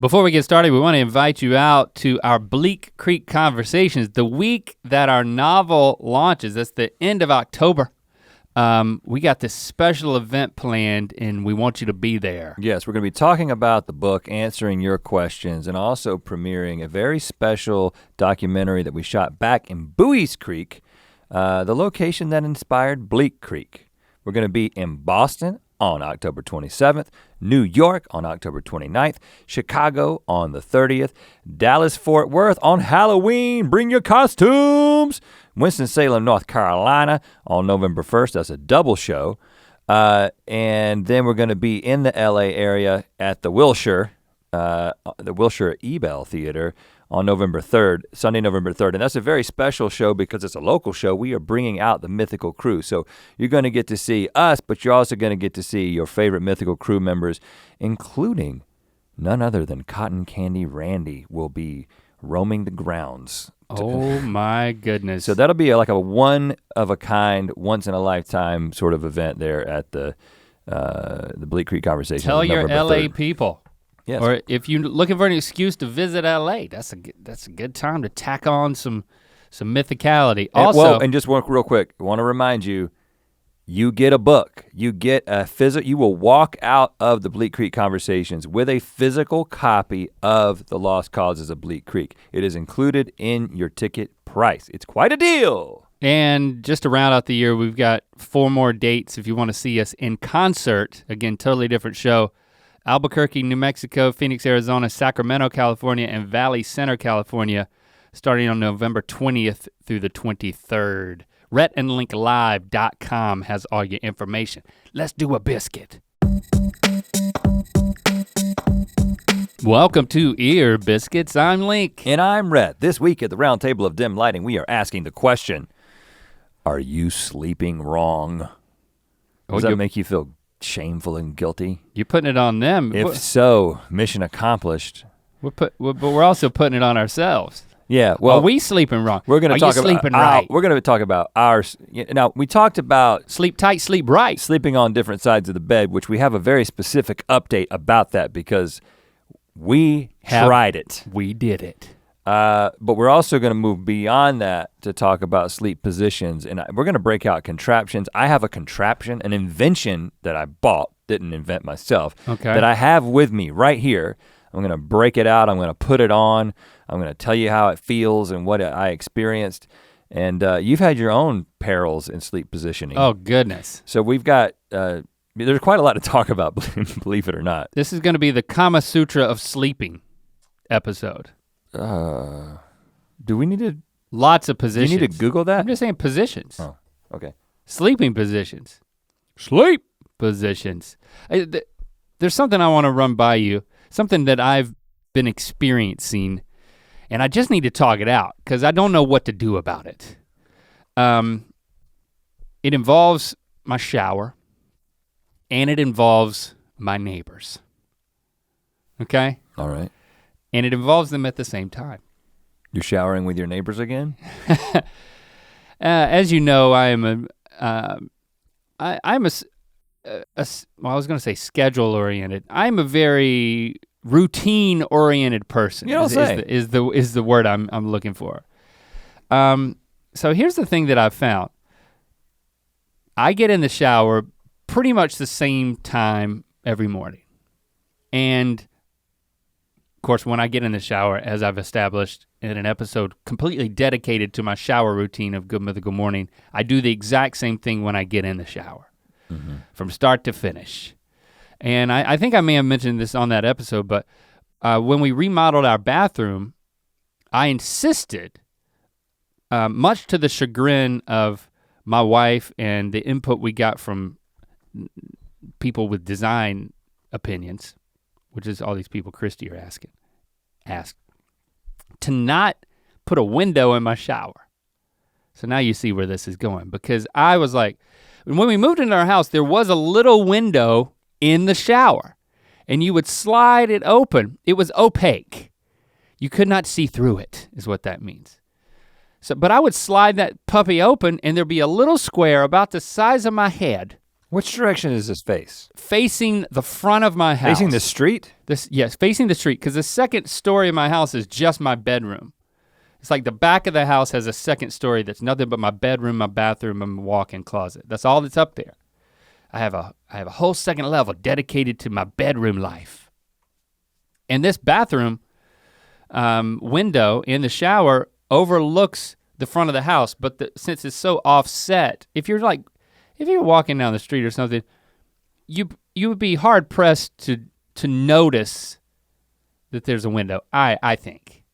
Before we get started, we want to invite you out to our Bleak Creek Conversations, the week that our novel launches. That's the end of October. We got this special event planned and we want you to be there. Yes, we're gonna be talking about the book, answering your questions, and also premiering a very special documentary that we shot back in Bowie's Creek, the location that inspired Bleak Creek. We're gonna be in Boston on October 27th, New York on October 29th, Chicago on the 30th, Dallas-Fort Worth on Halloween, bring your costumes, Winston-Salem, North Carolina on November 1st, that's a double show. And then we're gonna be in the LA area at the Wilshire Ebell Theater on November 3rd, Sunday, November 3rd. And that's a very special show because it's a local show. We are bringing out the Mythical crew. So you're gonna get to see us, but you're also gonna get to see your favorite Mythical crew members, including none other than Cotton Candy Randy will be roaming the grounds. Oh my goodness. So that'll be like a one of a kind, once in a lifetime sort of event there at the Bleak Creek Conversation. Tell your LA 3rd. people. Yes. Or if you're looking for an excuse to visit LA, that's a good time to tack on some mythicality. Also, and just real quick, I wanna remind you, you get a book, you get a you will walk out of the Bleak Creek Conversations with a physical copy of The Lost Causes of Bleak Creek. It is included in your ticket price. It's quite a deal. and just to round out the year, we've got 4 more dates if you wanna see us in concert. Again, totally different show. Albuquerque, New Mexico, Phoenix, Arizona, Sacramento, California, and Valley Center, California, starting on November 20th through the 23rd. RhettandLinkLive.com has all your information. Let's do a biscuit. Welcome to Ear Biscuits, I'm Link. And I'm Rhett. This week at the Round Table of Dim Lighting, we are asking the question, are you sleeping wrong? Does that make you feel shameful and guilty? You're putting it on them. If so, mission accomplished. But we're also putting it on ourselves. Yeah, well, are we sleeping wrong? We're gonna talk about sleeping right? We're gonna talk about ours. Now, we talked about Sleep tight, sleep right. sleeping on different sides of the bed, which we have a very specific update about that because we tried it. We did it. But we're also gonna move beyond that to talk about sleep positions, and we're gonna break out contraptions. I have a contraption, an invention that I bought, didn't invent myself, that I have with me right here. I'm gonna break it out, I'm gonna put it on, I'm gonna tell you how it feels and what I experienced. And you've had your own perils in sleep positioning. Oh goodness. So we've got, there's quite a lot to talk about, believe it or not. This is gonna be the Kama Sutra of sleeping episode. Do we need to? Lots of positions. Do you need to Google that? I'm just saying positions. Oh, okay. Sleeping positions. Sleep positions. There's something I wanna run by you, something that I've been experiencing, and I just need to talk it out because I don't know what to do about it. It involves my shower and it involves my neighbors, okay? All right. And it involves them at the same time. You're showering with your neighbors again? As you know, I am I was gonna say schedule oriented. I'm a very routine oriented person. You don't say. Is the word I'm looking for. So here's the thing that I've found. I get in the shower pretty much the same time every morning. And of course, when I get in the shower, as I've established in an episode completely dedicated to my shower routine of Good Mythical Morning, I do the exact same thing when I get in the shower, from start to finish. And I think I may have mentioned this on that episode, but when we remodeled our bathroom, I insisted, much to the chagrin of my wife and the input we got from people with design opinions, which is all these people Christy are asked, to not put a window in my shower. So now you see where this is going, because I was like, when we moved into our house, there was a little window in the shower and you would slide it open. It was opaque. You could not see through it, is what that means. So, but I would slide that puppy open and there'd be a little square about the size of my head Which direction is this face? Facing the front of my house. Facing the street? Yes, facing the street, because the second story of my house is just my bedroom. It's like the back of the house has a second story that's nothing but my bedroom, my bathroom, and my walk-in closet. That's all that's up there. I have a whole second level dedicated to my bedroom life. And this bathroom window in the shower overlooks the front of the house, but since it's so offset, if you're walking down the street or something, you would be hard pressed to notice that there's a window, I think.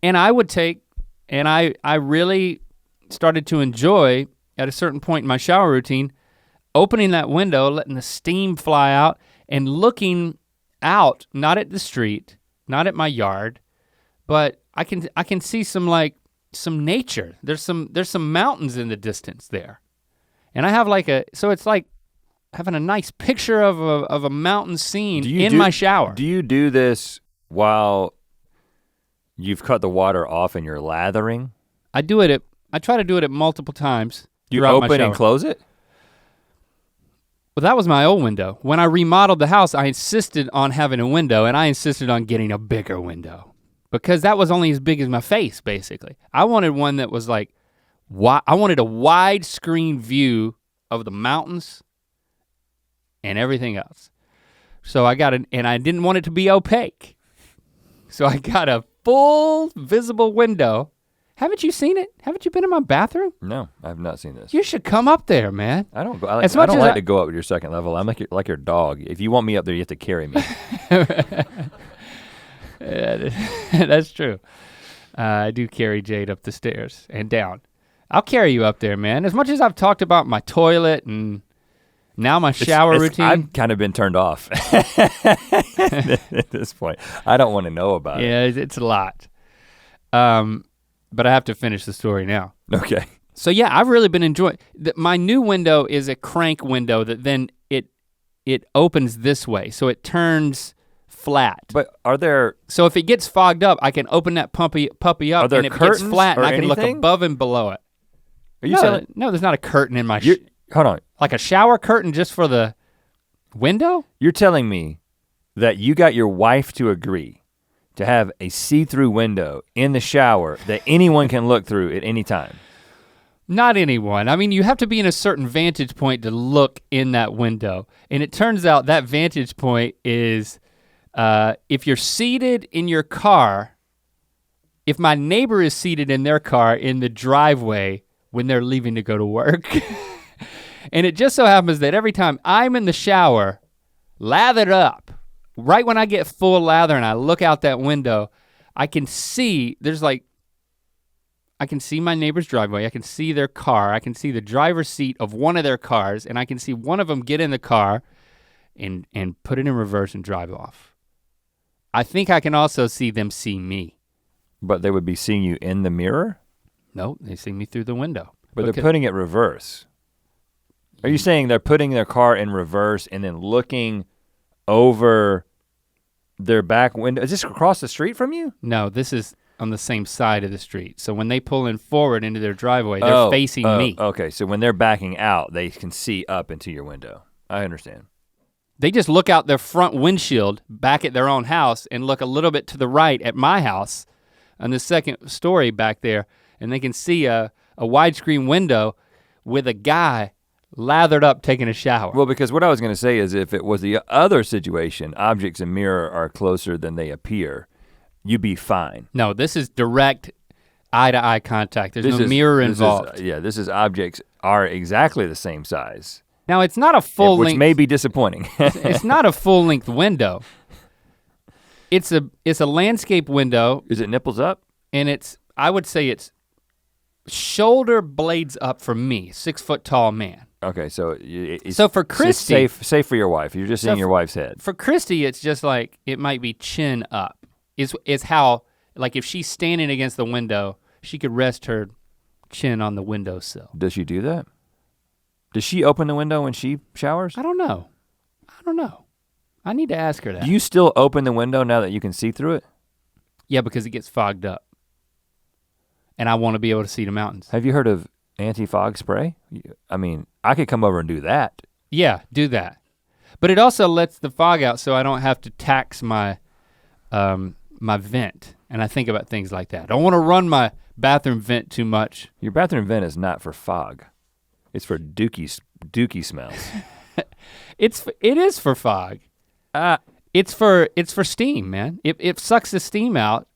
And I really started to enjoy at a certain point in my shower routine, opening that window, letting the steam fly out and looking out, not at the street, not at my yard, but I can see some nature. There's some mountains in the distance there. And I have so it's like having a nice picture of a mountain scene in my shower. Do you do this while you've cut the water off and you're lathering? I try to do it at multiple times. You open and close it? Well, that was my old window. When I remodeled the house, I insisted on having a window, and I insisted on getting a bigger window because that was only as big as my face, basically. I wanted one that was I wanted a wide screen view of the mountains and everything else. So I got and I didn't want it to be opaque. So I got a full visible window. Haven't you seen it? Haven't you been in my bathroom? No, I have not seen this. You should come up there, man. I don't go. I don't like to go up to your second level. I'm like your dog. If you want me up there, you have to carry me. That's true. I do carry Jade up the stairs and down. I'll carry you up there, man. As much as I've talked about my toilet and now my shower routine. I've kind of been turned off at this point. I don't want to know about it. Yeah, it's a lot. But I have to finish the story now. Okay. So yeah, I've really been enjoying, my new window is a crank window that then it opens this way, so it turns flat. But are there? So if it gets fogged up, I can open that puppy up and it gets flat and I can look above and below it. Are you saying? No, there's not a curtain in my hold on. Like a shower curtain just for the window? You're telling me that you got your wife to agree to have a see-through window in the shower that anyone can look through at any time? Not anyone. I mean, you have to be in a certain vantage point to look in that window. And it turns out that vantage point is if you're seated in your car, if my neighbor is seated in their car in the driveway when they're leaving to go to work. And it just so happens that every time I'm in the shower, lathered up, right when I get full lather and I look out that window, I can see, I can see my neighbor's driveway, I can see their car, I can see the driver's seat of one of their cars, and I can see one of them get in the car and put it in reverse and drive off. I think I can also see them see me. But they would be seeing you in the mirror? No, they see me through the window. But they're putting it reverse. Are you saying they're putting their car in reverse and then looking over their back window? Is this across the street from you? No, this is on the same side of the street. So when they pull in forward into their driveway, they're facing me. Okay, so when they're backing out, they can see up into your window. I understand. They just look out their front windshield back at their own house and look a little bit to the right at my house on the second story back there, and they can see a widescreen window with a guy lathered up taking a shower. Well, because what I was gonna say is if it was the other situation, objects in mirror are closer than they appear, you'd be fine. No, this is direct eye-to-eye contact. There's no mirror involved. This is objects are exactly the same size. Now it's not a full length. Which may be disappointing. It's not a full length window. It's a landscape window. Is it nipples up? And I would say it's shoulder blades up for me, 6 foot tall man. Okay, so so for Christy, it's safe for your wife. You're just seeing your wife's head. For Christy, it's just like it might be chin up. Is how, like if she's standing against the window, she could rest her chin on the windowsill. Does she do that? Does she open the window when she showers? I don't know. I need to ask her that. Do you still open the window now that you can see through it? Yeah, because it gets fogged up. And I want to be able to see the mountains. Have you heard of Anti-fog spray? I mean, I could come over and do that. Yeah, do that. But it also lets the fog out so I don't have to tax my my vent. And I think about things like that. I don't wanna run my bathroom vent too much. Your bathroom vent is not for fog. It's for dookie smells. It is for fog. It's for steam, man. It sucks the steam out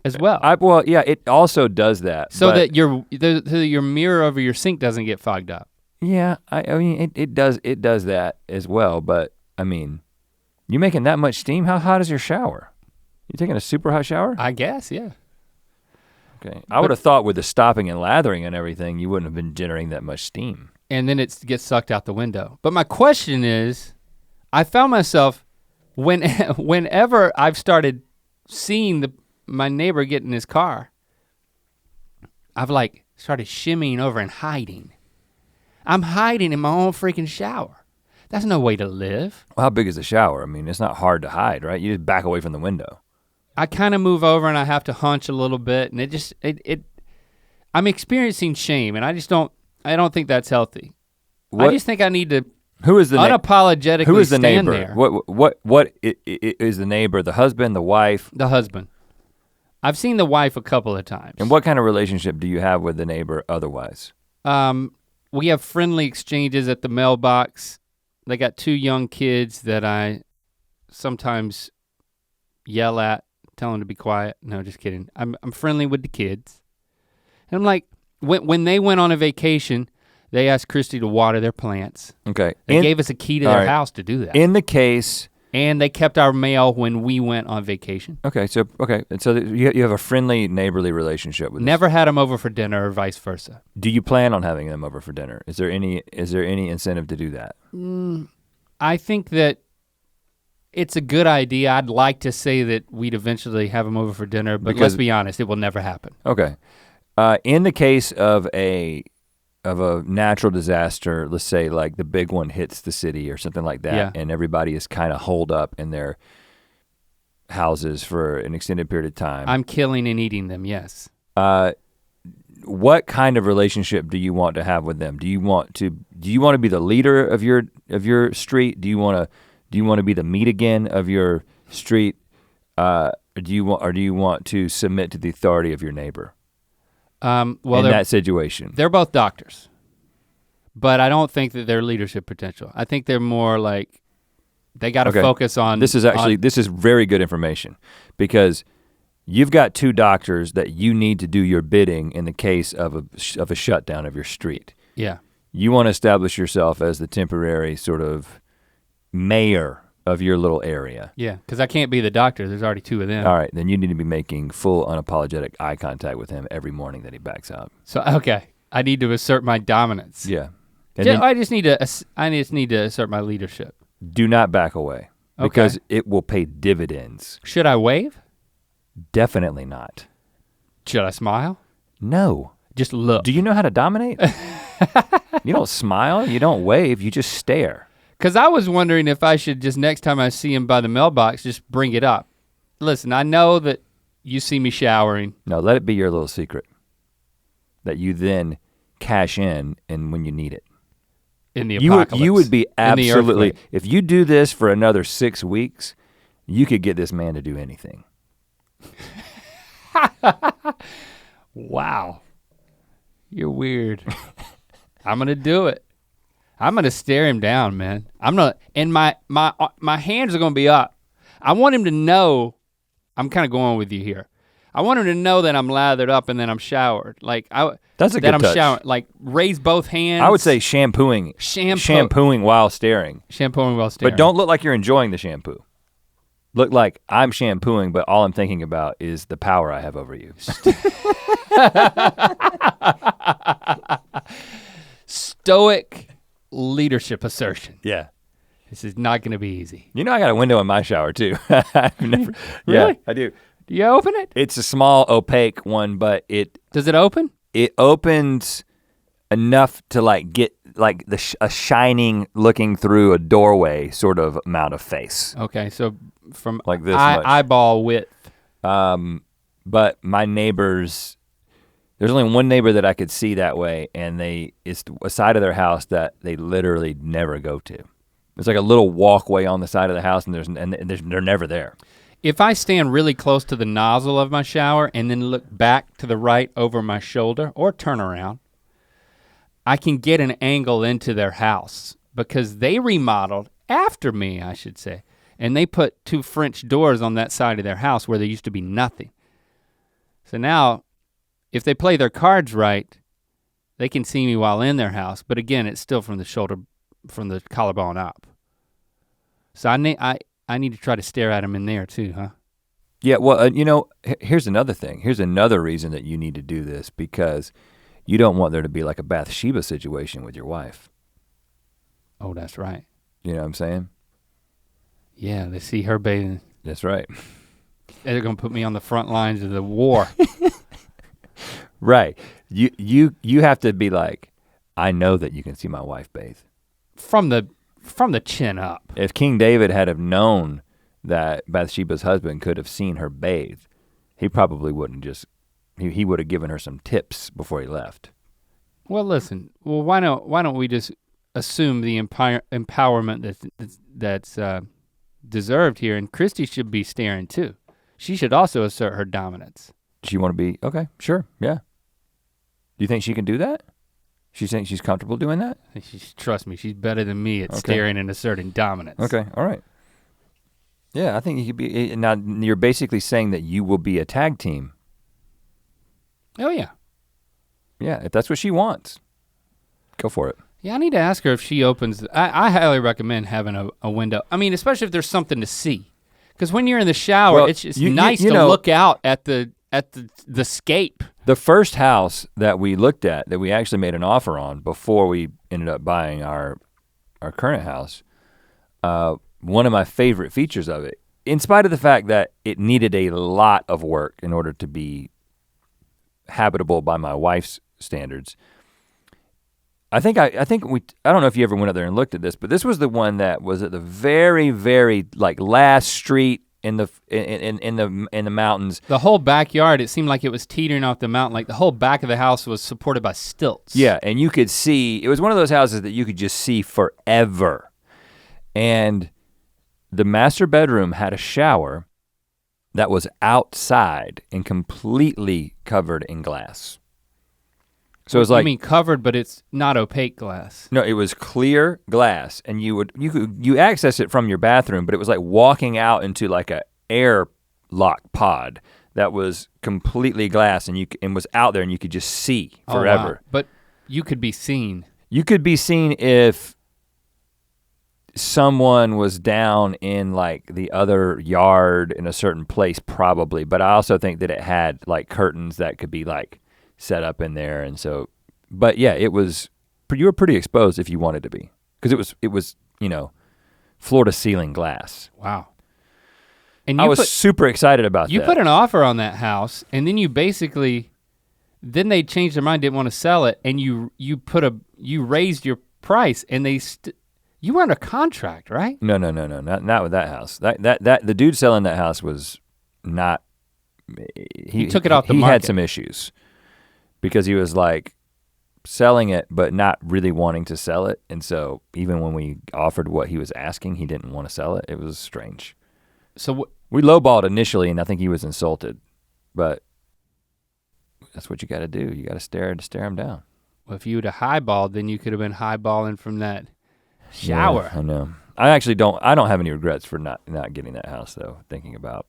as well. Well, yeah, it also does that. So that your mirror over your sink doesn't get fogged up. Yeah, I mean it does that as well, but I mean, you making that much steam? How hot is your shower? You taking a super hot shower? I guess, yeah. Okay, I would have thought with the stopping and lathering and everything, you wouldn't have been generating that much steam. And then it gets sucked out the window. But my question is, I found myself, whenever I've started seeing my neighbor get in his car, I've like started shimmying over and hiding. I'm hiding in my own freaking shower. That's no way to live. Well, how big is the shower? I mean, it's not hard to hide, right? You just back away from the window. I kind of move over and I have to hunch a little bit, and I'm experiencing shame, and I don't think that's healthy. I just think I need to unapologetically who is the stand neighbor? there. What is the neighbor? The husband, the wife? The husband. I've seen the wife a couple of times. And what kind of relationship do you have with the neighbor otherwise? We have friendly exchanges at the mailbox. They got 2 young kids that I sometimes yell at, tell them to be quiet. No, just kidding. I'm friendly with the kids. And I'm like, when they went on a vacation, they asked Christy to water their plants. Okay. They gave us a key to their house to do that. In the case. And they kept our mail when we went on vacation. Okay, so you have a friendly neighborly relationship with Never had them over for dinner or vice versa. Do you plan on having them over for dinner? Is there any incentive to do that? I think that it's a good idea. I'd like to say that we'd eventually have them over for dinner, but let's be honest, it will never happen. Okay. In the case of a natural disaster, let's say like the big one hits the city or something like that, and everybody is kind of holed up in their houses for an extended period of time. I'm killing and eating them, yes. What kind of relationship do you want to have with them? Do you want to be the leader of your street? Do you want to be the meet again of your street? Or do you want to submit to the authority of your neighbor? In that situation. They're both doctors, but I don't think that they're leadership potential. I think they're more like, they gotta focus on- This is very good information, because you've got 2 doctors that you need to do your bidding in the case of a shutdown of your street. Yeah. You wanna establish yourself as the temporary sort of mayor of your little area. Yeah, because I can't be the doctor, there's already 2 of them. All right, then you need to be making full unapologetic eye contact with him every morning that he backs out. So, okay, I need to assert my dominance. Yeah. I just need to assert my leadership. Do not back away, because it will pay dividends. Should I wave? Definitely not. Should I smile? No. Just look. Do you know how to dominate? You don't smile, you don't wave, you just stare. Because I was wondering if I should just, next time I see him by the mailbox, just bring it up. Listen, I know that you see me showering. No, let it be your little secret that you then cash in and when you need it. In the apocalypse. You would be absolutely, if you do this for another 6 weeks, you could get this man to do anything. Wow. You're weird. I'm gonna do it. I'm gonna stare him down, man. And my hands are gonna be up. I want him to know, I'm kind of going with you here. I want him to know that I'm lathered up and then I'm showered. Like that's a good touch. Showering, like raise both hands. I would say shampooing. Shampooing while staring. Shampooing while staring. But don't look like you're enjoying the shampoo. Look like I'm shampooing, but all I'm thinking about is the power I have over you. Stoic leadership assertion. Yeah. This is not gonna be easy. You know I got a window in my shower too. Really? Yeah, I do. Do you open it? It's a small opaque one, but Does it open? It opens enough to like get like a shining looking through a doorway sort of amount of face. Okay, so from like this much. Eyeball width. But my neighbors, There's only one neighbor that I could see that way, and it's a side of their house that they literally never go to. It's like a little walkway on the side of the house, and they're never there. If I stand really close to the nozzle of my shower and then look back to the right over my shoulder or turn around, I can get an angle into their house because they remodeled after me, I should say. And they put 2 French doors on that side of their house where there used to be nothing. So now, if they play their cards right, they can see me while in their house, but again, it's still from the shoulder, from the collarbone up. So I need to try to stare at them in there too, huh? Yeah, well, here's another thing. Here's another reason that you need to do this, because you don't want there to be like a Bathsheba situation with your wife. Oh, that's right. You know what I'm saying? Yeah, they see her bathing. That's right. They're gonna put me on the front lines of the war. Right. You have to be like, I know that you can see my wife bathe. From the chin up. If King David had have known that Bathsheba's husband could have seen her bathe, he probably wouldn't he would have given her some tips before he left. Well, listen. Well, why don't we just assume the empowerment that's deserved here, and Christy should be staring too. She should also assert her dominance. Does she want to be, okay, sure, yeah. Do you think she can do that? She thinks she's comfortable doing that? Trust me, she's better than me at staring and asserting dominance. Okay, all right. Yeah, I think you could be, now you're basically saying that you will be a tag team. Oh yeah. Yeah, if that's what she wants, go for it. Yeah, I need to ask her if she opens, I highly recommend having a window. I mean, especially if there's something to see. Because when you're in the shower, it's nice to look out at the scape. The first house that we looked at, that we actually made an offer on before we ended up buying our current house, one of my favorite features of it, in spite of the fact that it needed a lot of work in order to be habitable by my wife's standards, I think I don't know if you ever went up there and looked at this, but this was the one that was at the very, very like last street in the mountains. The whole backyard, it seemed like it was teetering off the mountain. Like the whole back of the house was supported by stilts. Yeah, and you could see, it was one of those houses that you could just see forever. And the master bedroom had a shower that was outside and completely covered in glass. So it was like, you mean covered, but it's not opaque glass. No, it was clear glass, and you access it from your bathroom, but it was like walking out into like a airlock pod that was completely glass, and was out there, and you could just see forever. Oh, wow. But you could be seen. You could be seen if someone was down in like the other yard in a certain place, probably. But I also think that it had like curtains that could be like set up in there, and so, but yeah, you were pretty exposed if you wanted to be, because it was floor to ceiling glass. Wow. And I was super excited about that. You put an offer on that house, and then then they changed their mind, didn't want to sell it, and you raised your price, and you were under contract, right? No, not with that house. That the dude selling that house was not. He took it off the market. He had market. some issues. Because he was like selling it, but not really wanting to sell it. And so even when we offered what he was asking, he didn't want to sell it. It was strange. So we lowballed initially, and I think he was insulted, but that's what you gotta do. You gotta stare him down. Well, if you would have highballed, then you could have been highballing from that shower. Yeah, I know. I don't have any regrets for not getting that house though, thinking about.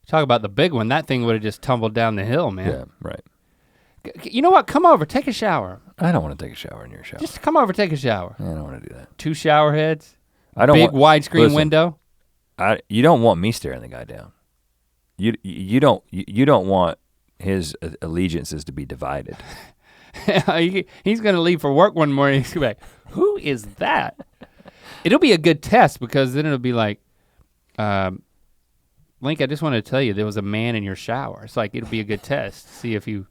Talk about the big one. That thing would have just tumbled down the hill, man. Yeah, right. You know what? Come over, take a shower. I don't want to take a shower in your shower. Just come over, take a shower. I don't want to do that. 2 shower heads. I don't big widescreen window. You don't want me staring the guy down. You don't want his allegiances to be divided. He's gonna leave for work one morning. He's gonna be like, "Who is that?" It'll be a good test, because then it'll be like, Link, I just wanted to tell you there was a man in your shower. It's like it'll be a good test. See if he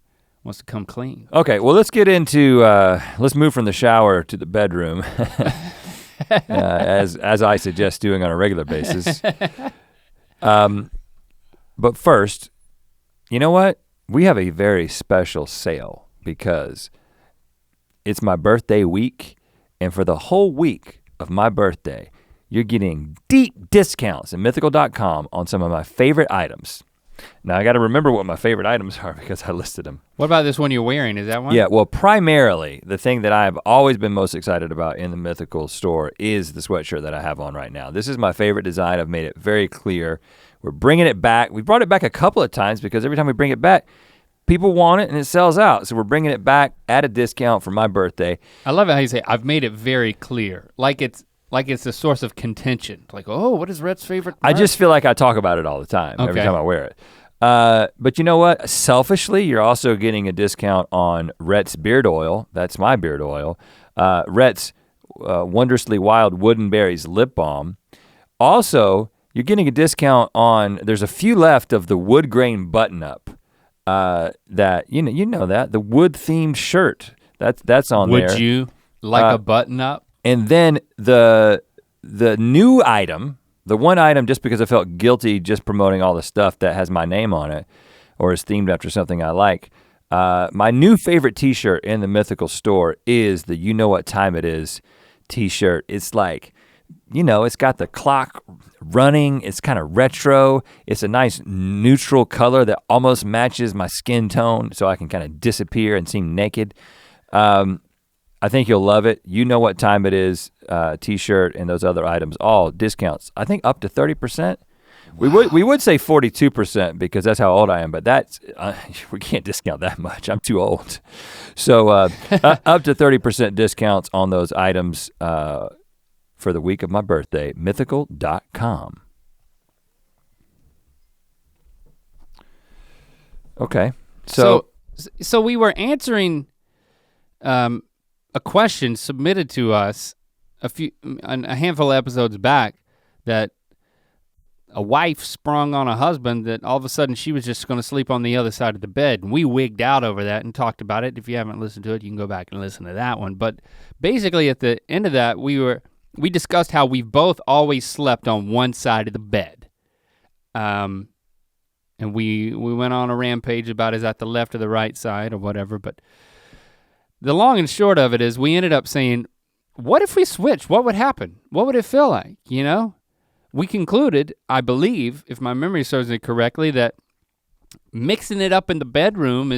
wants to come clean. Okay, well let's get into let's move from the shower to the bedroom, as I suggest doing on a regular basis. But first, you know what? we have a very special sale because it's my birthday week, and for the whole week of my birthday, you're getting deep discounts at mythical.com on some of my favorite items. Now I gotta remember what my favorite items are because I listed them. What about this one you're wearing, is that one? Yeah, well primarily, the thing that I've always been most excited about in the Mythical store is the sweatshirt that I have on right now. This is my favorite design, I've made it very clear. We're bringing it back. We brought it back a couple of times because every time we bring it back, people want it and it sells out. So we're bringing it back at a discount for my birthday. I love it how you say, I've made it very clear. Like it's a source of contention. Like, oh, what is Rhett's favorite part? I just feel like I talk about it all the time, every time I wear it. But you know what? Selfishly, you're also getting a discount on Rhett's beard oil. That's my beard oil. Rhett's Wondrously Wild Wooden Berries lip balm. Also, you're getting a discount on, there's a few left of the wood grain button up. That, you know that, the wood themed shirt. That's on there. Would you like a button up? And then the new item, the one item just because I felt guilty just promoting all the stuff that has my name on it or is themed after something I like. My new favorite t-shirt in the Mythical store is the You Know What Time It Is t-shirt. It's like, it's got the clock running, it's kind of retro. It's a nice neutral color that almost matches my skin tone so I can kind of disappear and seem naked. I think you'll love it. You Know What Time It Is t-shirt and those other items, all discounts. I think up to 30%. Wow. We would say 42% because that's how old I am, but that's, we can't discount that much. I'm too old. So up to 30% discounts on those items for the week of my birthday, mythical.com. Okay, so we were answering a question submitted to us a handful of episodes back that a wife sprung on a husband that all of a sudden she was just gonna sleep on the other side of the bed. And we wigged out over that and talked about it. If you haven't listened to it, you can go back and listen to that one. But basically at the end of that, we discussed how we've both always slept on one side of the bed. And we went on a rampage about is that the left or the right side or whatever, but the long and short of it is we ended up saying, what if we switched? What would happen? What would it feel like, We concluded, I believe, if my memory serves me correctly, that mixing it up in the bedroom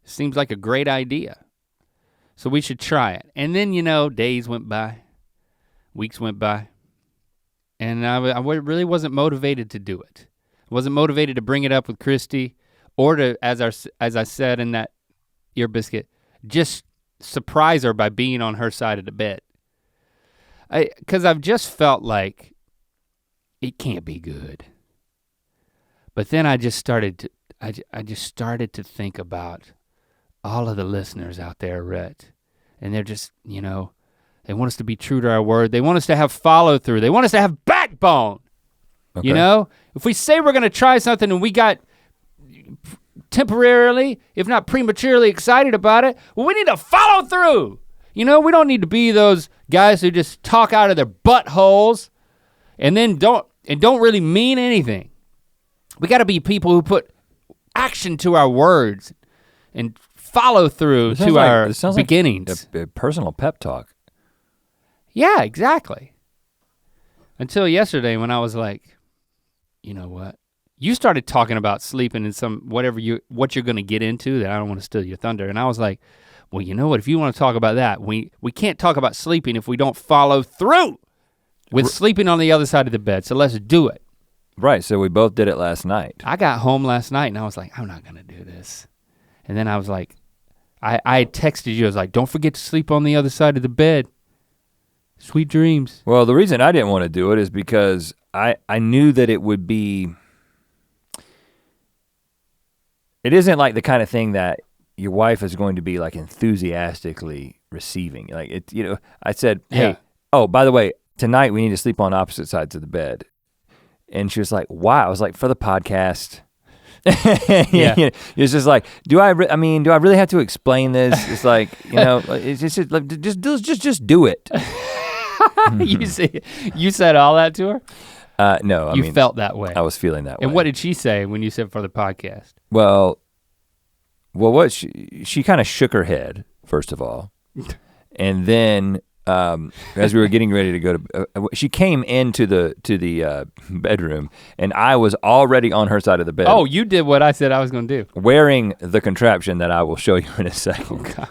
seems like a great idea. So we should try it. And then, days went by, weeks went by, and I really wasn't motivated to do it. I wasn't motivated to bring it up with Christy or to, as I said in that Ear Biscuit, just surprise her by being on her side of the bed. Because I've just felt like it can't be good. But then I just started to think about all of the listeners out there, Rhett, and they're just, they want us to be true to our word. They want us to have follow through. They want us to have backbone. Okay. If we say we're gonna try something and we got temporarily, if not prematurely excited about it, well, we need to follow through. We don't need to be those guys who just talk out of their buttholes and then don't really mean anything. We gotta be people who put action to our words and follow through to our beginnings. Like a personal pep talk. Yeah, exactly. Until yesterday when I was like, you know what? You started talking about sleeping in what you're gonna get into that I don't want to steal your thunder. And I was like, well, you know what? If you want to talk about that, we can't talk about sleeping if we don't follow through with sleeping on the other side of the bed. So let's do it. Right, so we both did it last night. I got home last night and I was like, I'm not gonna do this. And then I was like, I texted you, I was like, don't forget to sleep on the other side of the bed. Sweet dreams. Well, the reason I didn't want to do it is because I knew that it would be, it isn't like the kind of thing that your wife is going to be like enthusiastically receiving. Like I said, hey, oh, by the way, tonight we need to sleep on opposite sides of the bed. And she was like, why? I was like, for the podcast. Yeah. It's just like, do I really have to explain this? It's like, it's just do it. You said all that to her? No, I you mean, felt that way. I was feeling that way. And what did she say when you said for the podcast? Well, what she kind of shook her head first of all, and then as we were getting ready to go to, she came into the bedroom, and I was already on her side of the bed. Oh, you did what I said I was going to do. Wearing the contraption that I will show you in a second. Oh God.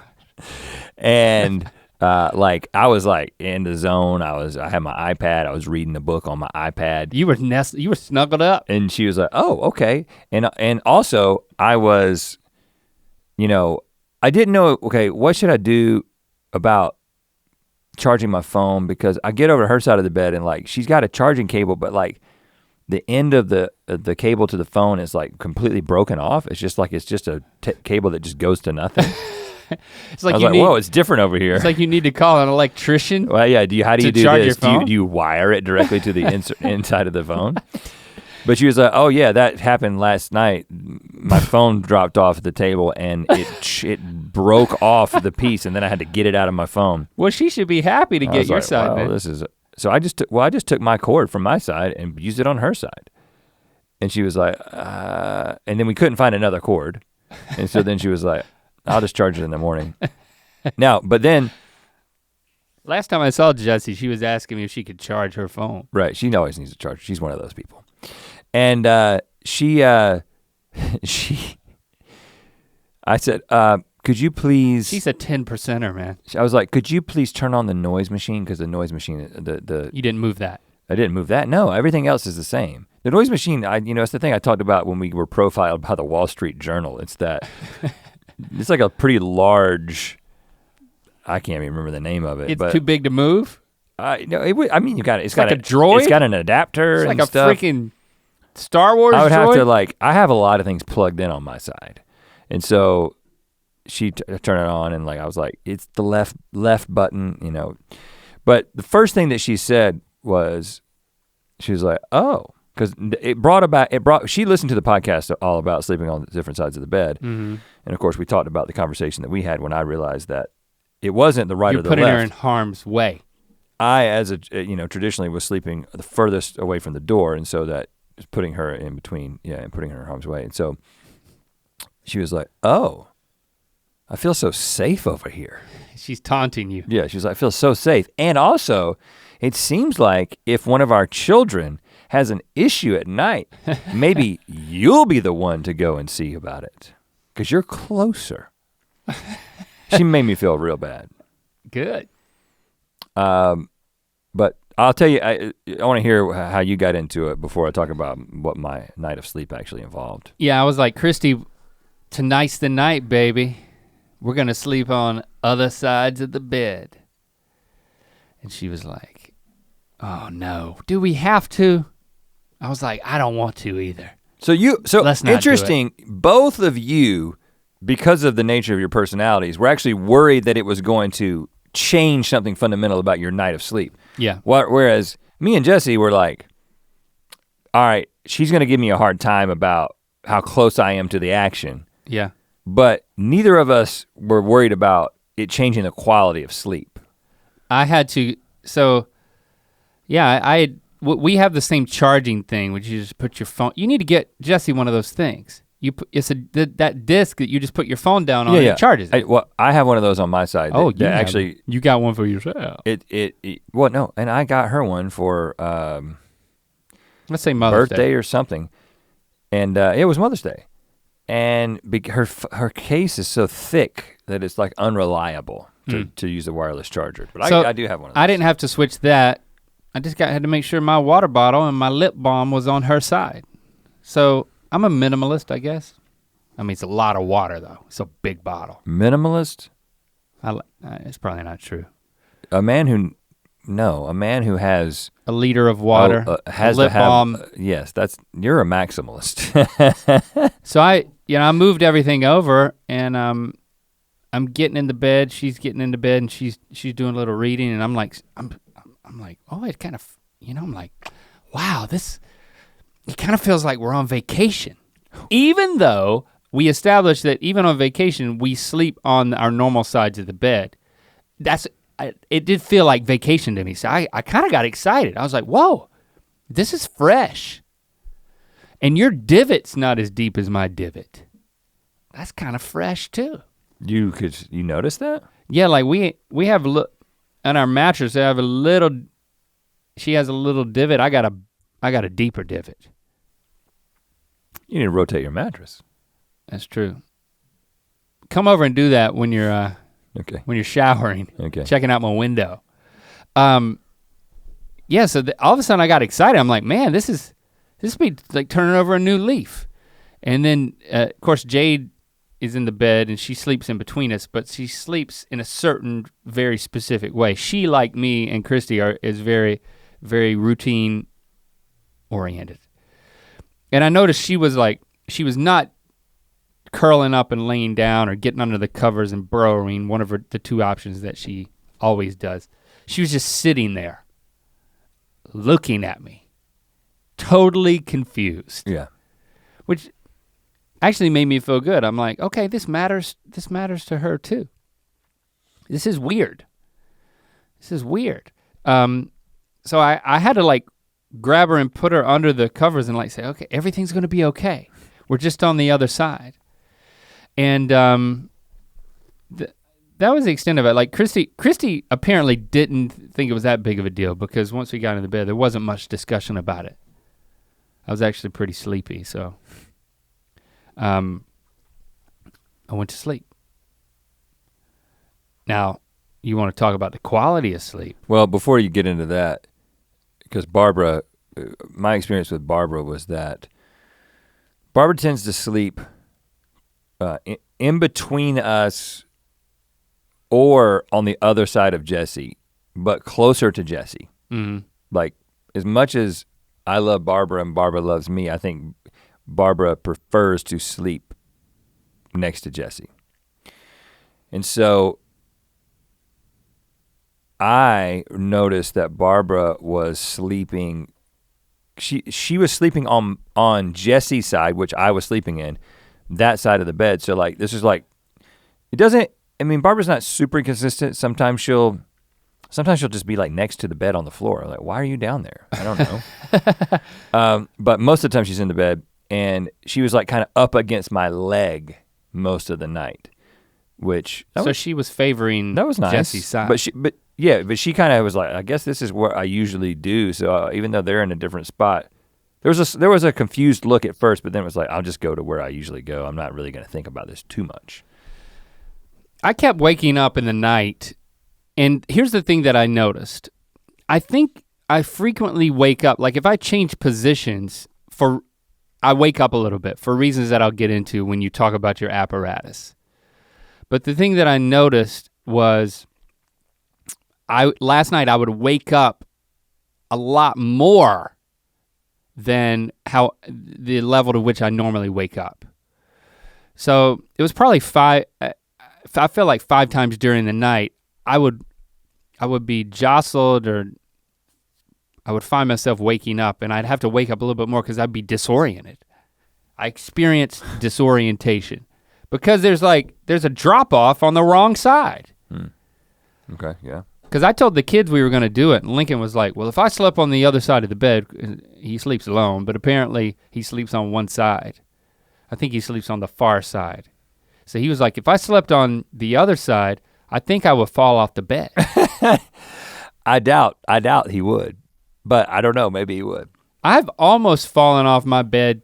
And like I was like in the zone. I had my iPad. I was reading a book on my iPad. You were snuggled up. And she was like, "Oh, okay." And also I was, I didn't know. Okay, what should I do about charging my phone? Because I get over to her side of the bed and like she's got a charging cable, but like the end of the cable to the phone is like completely broken off. It's just a cable that just goes to nothing. It's like I was like, whoa, it's different over here. It's like you need to call an electrician. Well, yeah. How do you do charge this? your phone? Do you wire it directly to the inside of the phone? But she was like, "Oh yeah, that happened last night. My phone dropped off the table and it broke off the piece, and then I had to get it out of my phone." Well, she should be happy to get your like, side, well, man. So I just took my cord from my side and used it on her side. And she was like, and then we couldn't find another cord, and so then she was like, "I'll just charge it in the morning." Now, but then. Last time I saw Jessie, she was asking me if she could charge her phone. Right, she always needs to charge. She's one of those people. And I said, "Could you please?" She's a 10%er, man. I was like, "Could you please turn on the noise machine?" Because the noise machine, You didn't move that. I didn't move that. No, everything else is the same. The noise machine, it's the thing I talked about when we were profiled by the Wall Street Journal. It's that. It's like a pretty large. I can't even remember the name of it. It's too big to move. No, you got it. It's got like a droid. It's got an adapter. It's like and stuff. A freaking Star Wars. I would droid? have to I have a lot of things plugged in on my side, and so she turned it on, and I was like, it's the left button, But the first thing that she said was, she was like, "Oh." Because she listened to the podcast all about sleeping on different sides of the bed. Mm-hmm. And of course we talked about the conversation that we had when I realized that it wasn't the right or the left. You're putting her in harm's way. I, as traditionally was sleeping the furthest away from the door, and so that was putting her in between, and putting her in harm's way. And so she was like, "Oh, I feel so safe over here." She's taunting you. Yeah, she was like, "I feel so safe." And also, it seems like if one of our children has an issue at night, maybe you'll be the one to go and see about it, because you're closer. She made me feel real bad. Good. But I'll tell you, I want to hear how you got into it before I talk about what my night of sleep actually involved. Yeah, I was like, "Christy, tonight's the night, baby. We're gonna sleep on other sides of the bed." And she was like, "Oh no, do we have to?" I was like, "I don't want to either." So Let's not interesting, both of you, because of the nature of your personalities, were actually worried that it was going to change something fundamental about your night of sleep. Yeah. Whereas me and Jesse were like, all right, she's gonna give me a hard time about how close I am to the action. Yeah. But neither of us were worried about it changing the quality of sleep. I had to, so yeah, we have the same charging thing, which you just put your phone, you need to get Jesse one of those things. That disc that you just put your phone down on, it charges it. I have one of those on my side. You got one for yourself. Well, no, and I got her one for let's say Mother's birthday or something, and it was Mother's Day, and her case is so thick that it's like unreliable to use a wireless charger. But so I do have one of those. I didn't have to switch that. I just had to make sure my water bottle and my lip balm was on her side. So I'm a minimalist, I guess. I mean, it's a lot of water though. It's a big bottle. Minimalist? It's probably not true. A man who has a liter of water, has lip to have, balm. Yes, you're a maximalist. So I moved everything over, and I'm getting in the bed. She's getting into bed, and she's doing a little reading, and I'm like, oh, it kind of, I'm like, wow, it kind of feels like we're on vacation. Even though we established that even on vacation, we sleep on our normal sides of the bed. It did feel like vacation to me. So I kind of got excited. I was like, whoa, This is fresh. And your divot's not as deep as my divot. That's kind of fresh too. You notice that? Yeah, like we have on our mattress. I have a little. She has a little divot. I got a deeper divot. You need to rotate your mattress. That's true. Come over and do that when you're okay. When you're showering. Okay. Checking out my window. Yeah. So all of a sudden I got excited. I'm like, man, this be like turning over a new leaf. And then of course Jade is in the bed and she sleeps in between us, but she sleeps in a certain very specific way. She, like me and Christy, is very, very routine oriented. And I noticed she was not curling up and laying down or getting under the covers and burrowing, one of the two options that she always does. She was just sitting there looking at me, totally confused. Yeah. Which actually made me feel good. I'm like, okay, this matters to her too. This is weird. So I had to like grab her and put her under the covers and like say, okay, everything's gonna be okay. We're just on the other side. And that was the extent of it. Like Christy apparently didn't think it was that big of a deal because once we got into bed, there wasn't much discussion about it. I was actually pretty sleepy, so I went to sleep. Now, you want to talk about the quality of sleep? Well, before you get into that, because Barbara, my experience with Barbara was that Barbara tends to sleep in between us or on the other side of Jesse, but closer to Jesse. Mm-hmm. Like as much as I love Barbara and Barbara loves me, I think Barbara prefers to sleep next to Jesse. And so I noticed that Barbara was sleeping, she was sleeping on Jesse's side, which I was sleeping in, that side of the bed. So like, this is like, Barbara's not super consistent. Sometimes she'll just be like next to the bed on the floor. Like, why are you down there? I don't know. But most of the time she's in the bed and she was like kind of up against my leg most of the night, she was favoring that was nice. Jesse's side. But she kind of was like, I guess this is what I usually do. So even though they're in a different spot, there was a confused look at first, but then it was like, I'll just go to where I usually go. I'm not really gonna think about this too much. I kept waking up in the night, and here's the thing that I noticed. I think I frequently wake up, like if I change positions, I wake up a little bit for reasons that I'll get into when you talk about your apparatus. But the thing that I noticed was last night I would wake up a lot more than the level to which I normally wake up. So it was probably I feel like 5 times during the night, I would be jostled or I would find myself waking up and I'd have to wake up a little bit more because I'd be disoriented. I experienced disorientation because there's a drop off on the wrong side. Okay, yeah. Because I told the kids we were gonna do it and Lincoln was like, well, if I slept on the other side of the bed, he sleeps alone, but apparently he sleeps on one side. I think he sleeps on the far side. So he was like, if I slept on the other side, I think I would fall off the bed. I doubt he would, but I don't know, maybe he would. I've almost fallen off my bed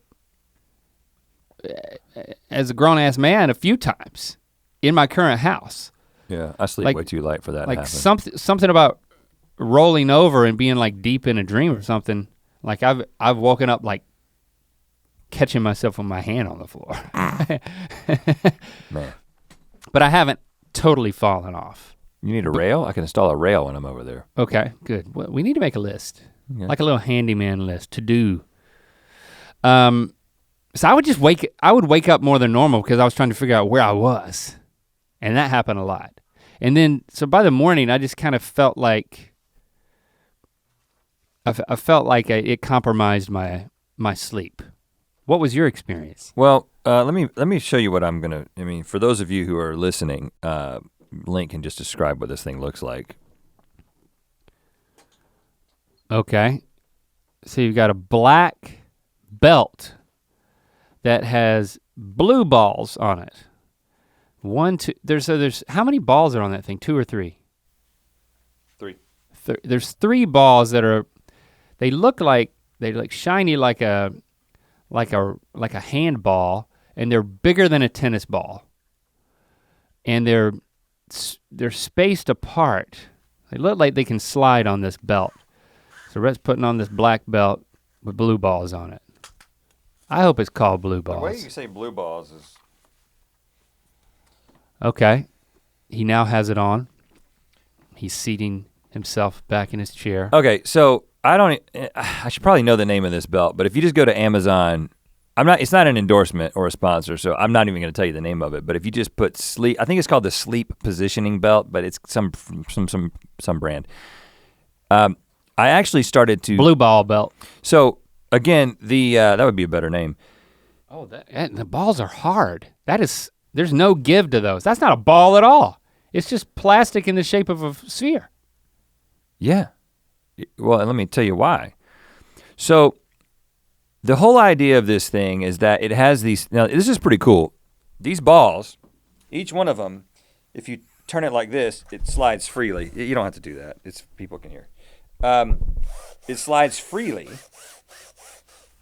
as a grown ass man a few times in my current house. Yeah, I sleep way too light for that to happen. Something about rolling over and being like deep in a dream or something. Like I've woken up like catching myself with my hand on the floor. Man. But I haven't totally fallen off. You need a rail? I can install a rail when I'm over there. Okay, good. Well, we need to make a list. Yeah. Like a little handyman list to do. So I would wake up more than normal because I was trying to figure out where I was. And that happened a lot. And then, so by the morning, I just kind of felt like, I felt like it compromised my sleep. What was your experience? Well, let me show you what for those of you who are listening, Link can just describe what this thing looks like. Okay. So you've got a black belt that has blue balls on it. 1, 2, there's how many balls are on that thing? 2 or 3? 3. There's 3 balls that they look like shiny like a handball, and they're bigger than a tennis ball. And they're spaced apart. They look like they can slide on this belt. So Rhett's putting on this black belt with blue balls on it. I hope it's called blue balls. The way you say blue balls is... Okay, he now has it on. He's seating himself back in his chair. Okay, so I should probably know the name of this belt, but if you just go to Amazon, it's not an endorsement or a sponsor, so I'm not even gonna tell you the name of it, but if you just put sleep, I think it's called the sleep positioning belt, but it's some brand. I actually started to- Blue ball belt. So again, that would be a better name. Oh, the balls are hard. There's no give to those. That's not a ball at all. It's just plastic in the shape of a sphere. Yeah, well, let me tell you why. So the whole idea of this thing is that it has these, now this is pretty cool. These balls, each one of them, if you turn it like this, it slides freely. You don't have to do that, people can hear. It slides freely,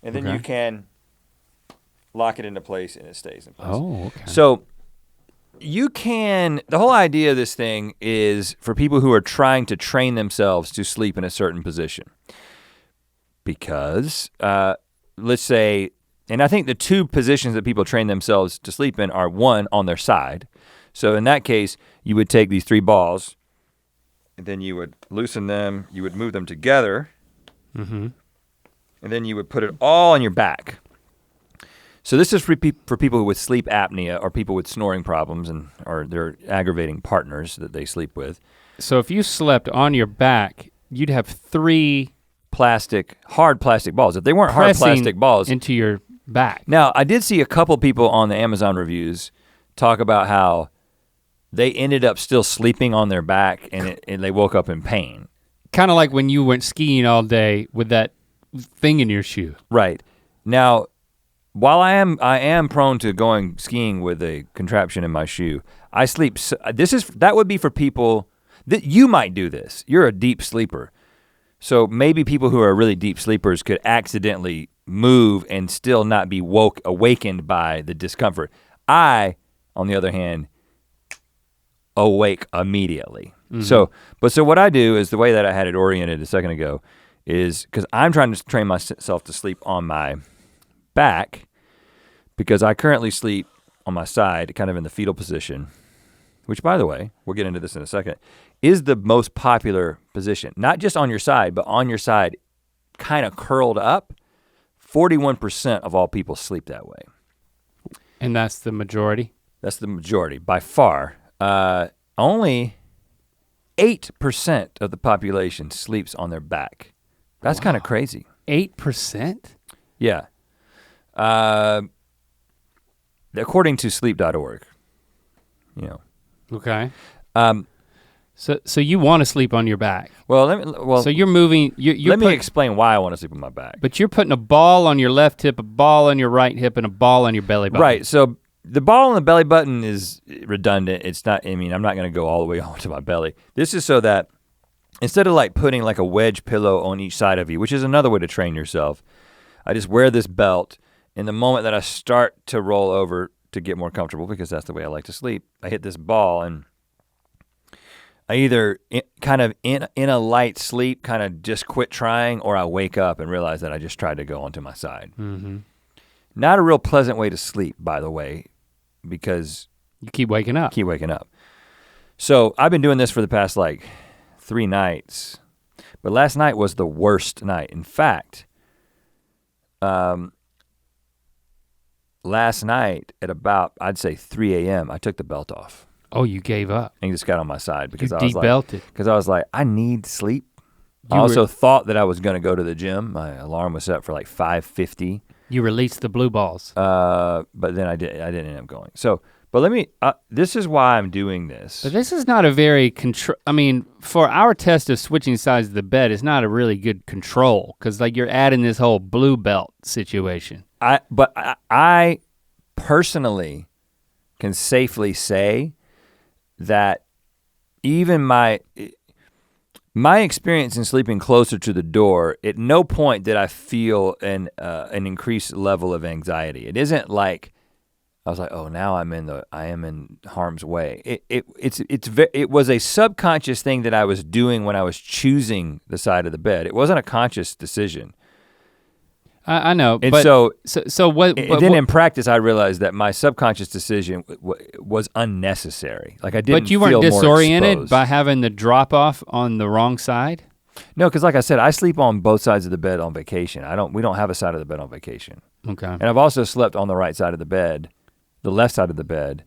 and then you can lock it into place and it stays in place. Oh, okay. So the whole idea of this thing is for people who are trying to train themselves to sleep in a certain position. Because, let's say, and I think the 2 positions that people train themselves to sleep in are 1, on their side. So in that case, you would take these 3 balls, and then you would loosen them, you would move them together, and then you would put it all on your back. So this is for people with sleep apnea or people with snoring problems or their aggravating partners that they sleep with. So if you slept on your back, you'd have 3 hard plastic balls. If they weren't hard plastic balls. Into your back. Now, I did see a couple people on the Amazon reviews talk about how they ended up still sleeping on their back and they woke up in pain. Kind of like when you went skiing all day with that thing in your shoe. Right. Now, while I am prone to going skiing with a contraption in my shoe, I sleep, that would be for people, that you might do this. You're a deep sleeper. So maybe people who are really deep sleepers could accidentally move and still not be awakened by the discomfort. I, on the other hand, awake immediately. So what I do is the way that I had it oriented a second ago is, because I'm trying to train myself to sleep on my back, because I currently sleep on my side, kind of in the fetal position, which, by the way, we'll get into this in a second, is the most popular position. Not just on your side, but on your side, kind of curled up. 41% of all people sleep that way. And that's the majority? That's the majority, by far. Only 8% of the population sleeps on their back. That's kind of crazy. 8%? Yeah. According to sleep.org, you know. Okay. So you want to sleep on your back? Well, so you're moving. Let me explain why I want to sleep on my back. But you're putting a ball on your left hip, a ball on your right hip, and a ball on your belly button. Right. So the ball on the belly button is redundant. It's not. I mean, I'm not going to go all the way onto my belly. This is so that instead of like putting like a wedge pillow on each side of you, which is another way to train yourself, I just wear this belt. In the moment that I start to roll over to get more comfortable, because that's the way I like to sleep, I hit this ball and I either kind of in a light sleep, kind of just quit trying, or I wake up and realize that I just tried to go onto my side. Mm-hmm. Not a real pleasant way to sleep, by the way, because you keep waking up. Keep waking up. So I've been doing this for the past like 3 nights, but last night was the worst night. In fact, last night at about, I'd say 3 a.m., I took the belt off. Oh, you gave up. And just got on my side because I was like, I need sleep. I also thought that I was gonna go to the gym. My alarm was set for like 5:50. You released the blue balls. But then I didn't end up going. So, But this is why I'm doing this. But this is not a very for our test of switching sides of the bed, it's not a really good control, because like you're adding this whole blue belt situation. I personally can safely say that even my experience in sleeping closer to the door, at no point did I feel an increased level of anxiety. It isn't like I was like, oh, now I am in harm's way. It was a subconscious thing that I was doing when I was choosing the side of the bed. It wasn't a conscious decision. I know, and but so what? In practice, I realized that my subconscious decision was unnecessary. Like I didn't. But you weren't feel disoriented by having the drop off on the wrong side? No, because like I said, I sleep on both sides of the bed on vacation. We don't have a side of the bed on vacation. Okay. And I've also slept on the right side of the bed, the left side of the bed.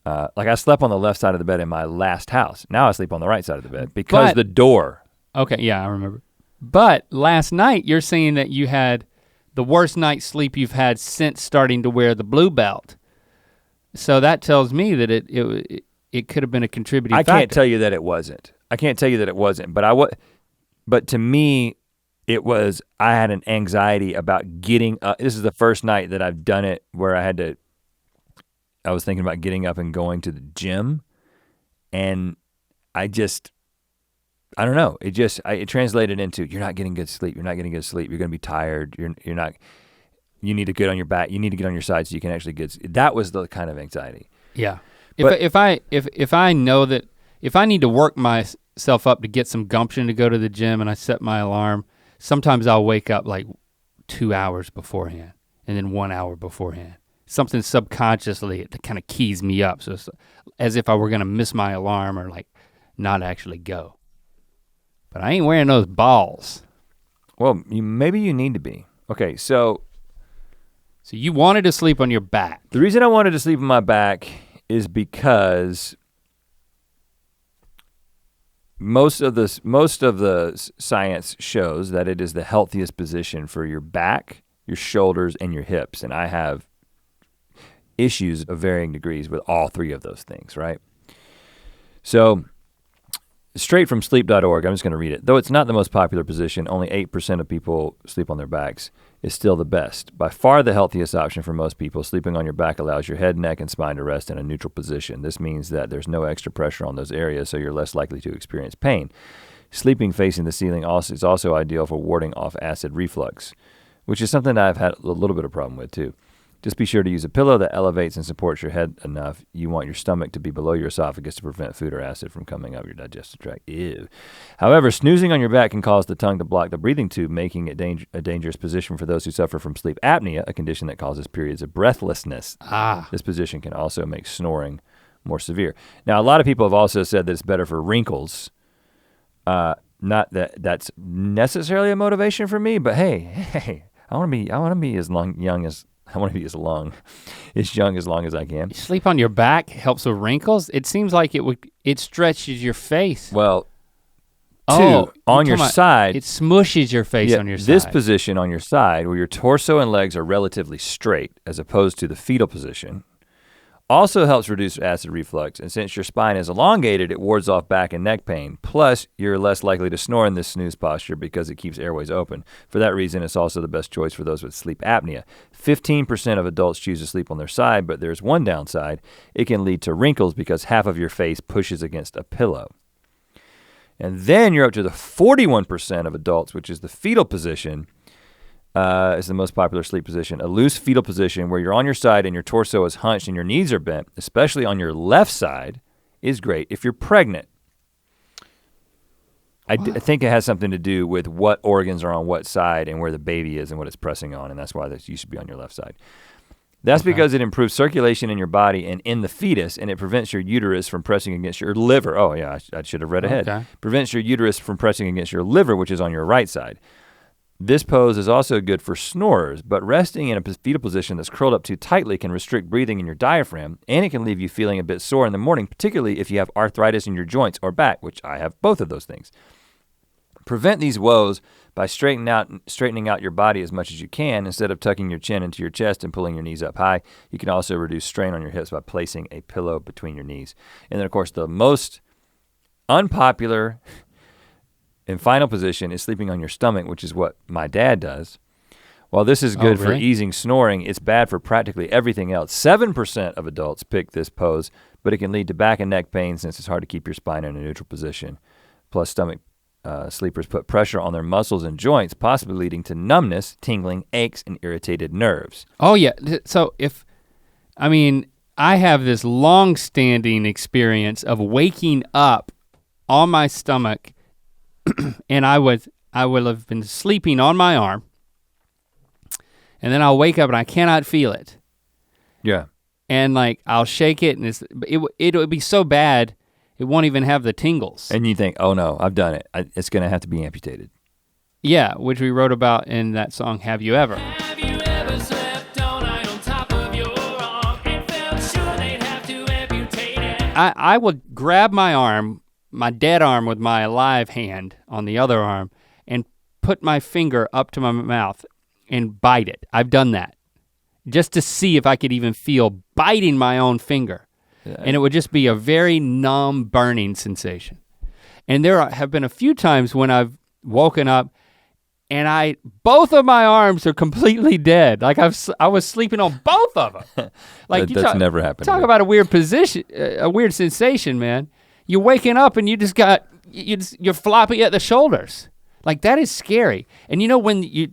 Like I slept on the left side of the bed in my last house. Now I sleep on the right side of the bed because the door. Okay, yeah, I remember. But last night you're saying that you had the worst night's sleep you've had since starting to wear the blue belt. So that tells me that it could have been a contributing factor. I can't tell you that it wasn't. But to me, it was, I had an anxiety about getting up. This is the first night that I've done it where I was thinking about getting up and going to the gym, and I don't know. It translated into, you're not getting good sleep. You're not getting good sleep. You're gonna be tired. You need to get on your back. You need to get on your side so you can actually that was the kind of anxiety. Yeah. If I know that, if I need to work myself up to get some gumption to go to the gym and I set my alarm, sometimes I'll wake up like 2 hours beforehand and then 1 hour beforehand. Something subconsciously that kind of keys me up. So it's as if I were gonna miss my alarm or like not actually go. But I ain't wearing those balls. Well, maybe you need to be. Okay, so you wanted to sleep on your back. The reason I wanted to sleep on my back is because most of the science shows that it is the healthiest position for your back, your shoulders, and your hips. And I have issues of varying degrees with all three of those things, right? So, straight from sleep.org, I'm just gonna read it. Though it's not the most popular position, only 8% of people sleep on their backs, is still the best. By far the healthiest option for most people, sleeping on your back allows your head, neck, and spine to rest in a neutral position. This means that there's no extra pressure on those areas, so you're less likely to experience pain. Sleeping facing the ceiling is also ideal for warding off acid reflux, which is something that I've had a little bit of problem with too. Just be sure to use a pillow that elevates and supports your head enough. You want your stomach to be below your esophagus to prevent food or acid from coming up your digestive tract. Ew. However, snoozing on your back can cause the tongue to block the breathing tube, making it a dangerous position for those who suffer from sleep apnea, a condition that causes periods of breathlessness. This position can also make snoring more severe. Now, a lot of people have also said that it's better for wrinkles. Not that that's necessarily a motivation for me, but hey, I want to be as young as long as I can. You sleep on your back helps with wrinkles? It seems like it stretches your face. Well, on your side. It smushes your face on your side. This position on your side, where your torso and legs are relatively straight, as opposed to the fetal position, also helps reduce acid reflux, and since your spine is elongated, it wards off back and neck pain. Plus, you're less likely to snore in this snooze posture because it keeps airways open. For that reason, it's also the best choice for those with sleep apnea. 15% of adults choose to sleep on their side, but there's one downside. It can lead to wrinkles because half of your face pushes against a pillow. And then you're up to the 41% of adults, which is the fetal position, is the most popular sleep position. A loose fetal position where you're on your side and your torso is hunched and your knees are bent, especially on your left side, is great if you're pregnant. I think it has something to do with what organs are on what side and where the baby is and what it's pressing on, and that's why you should be on your left side. That's because it improves circulation in your body and in the fetus, and it prevents your uterus from pressing against your liver. Oh yeah, I should have read ahead. Okay. Prevents your uterus from pressing against your liver, which is on your right side. This pose is also good for snorers, but resting in a fetal position that's curled up too tightly can restrict breathing in your diaphragm, and it can leave you feeling a bit sore in the morning, particularly if you have arthritis in your joints or back, which I have both of those things. Prevent these woes By straightening out your body as much as you can, instead of tucking your chin into your chest and pulling your knees up high, you can also reduce strain on your hips by placing a pillow between your knees. And then of course the most unpopular and final position is sleeping on your stomach, which is what my dad does. While this is good for easing snoring, it's bad for practically everything else. 7% of adults pick this pose, but it can lead to back and neck pain since it's hard to keep your spine in a neutral position. Plus, stomach sleepers put pressure on their muscles and joints, possibly leading to numbness, tingling, aches, and irritated nerves. Oh yeah, so I have this long-standing experience of waking up on my stomach and I will have been sleeping on my arm, and then I'll wake up and I cannot feel it. Yeah. And like I'll shake it and it would be so bad it won't even have the tingles. And you think, oh no, I've done it. It's gonna have to be amputated. Yeah, which we wrote about in that song, Have You Ever? Have you ever slept all night on top of your arm and felt sure they'd have to amputate it? I would grab my arm, my dead arm with my alive hand on the other arm and put my finger up to my mouth and bite it. I've done that just to see if I could even feel biting my own finger. Yeah. And it would just be a very numb, burning sensation. And there have been a few times when I've woken up and both of my arms are completely dead. Like I was sleeping on both of them. Like that's never happened. Talk about a weird position, a weird sensation, man. You're waking up and you're floppy at the shoulders. Like that is scary. And you know when you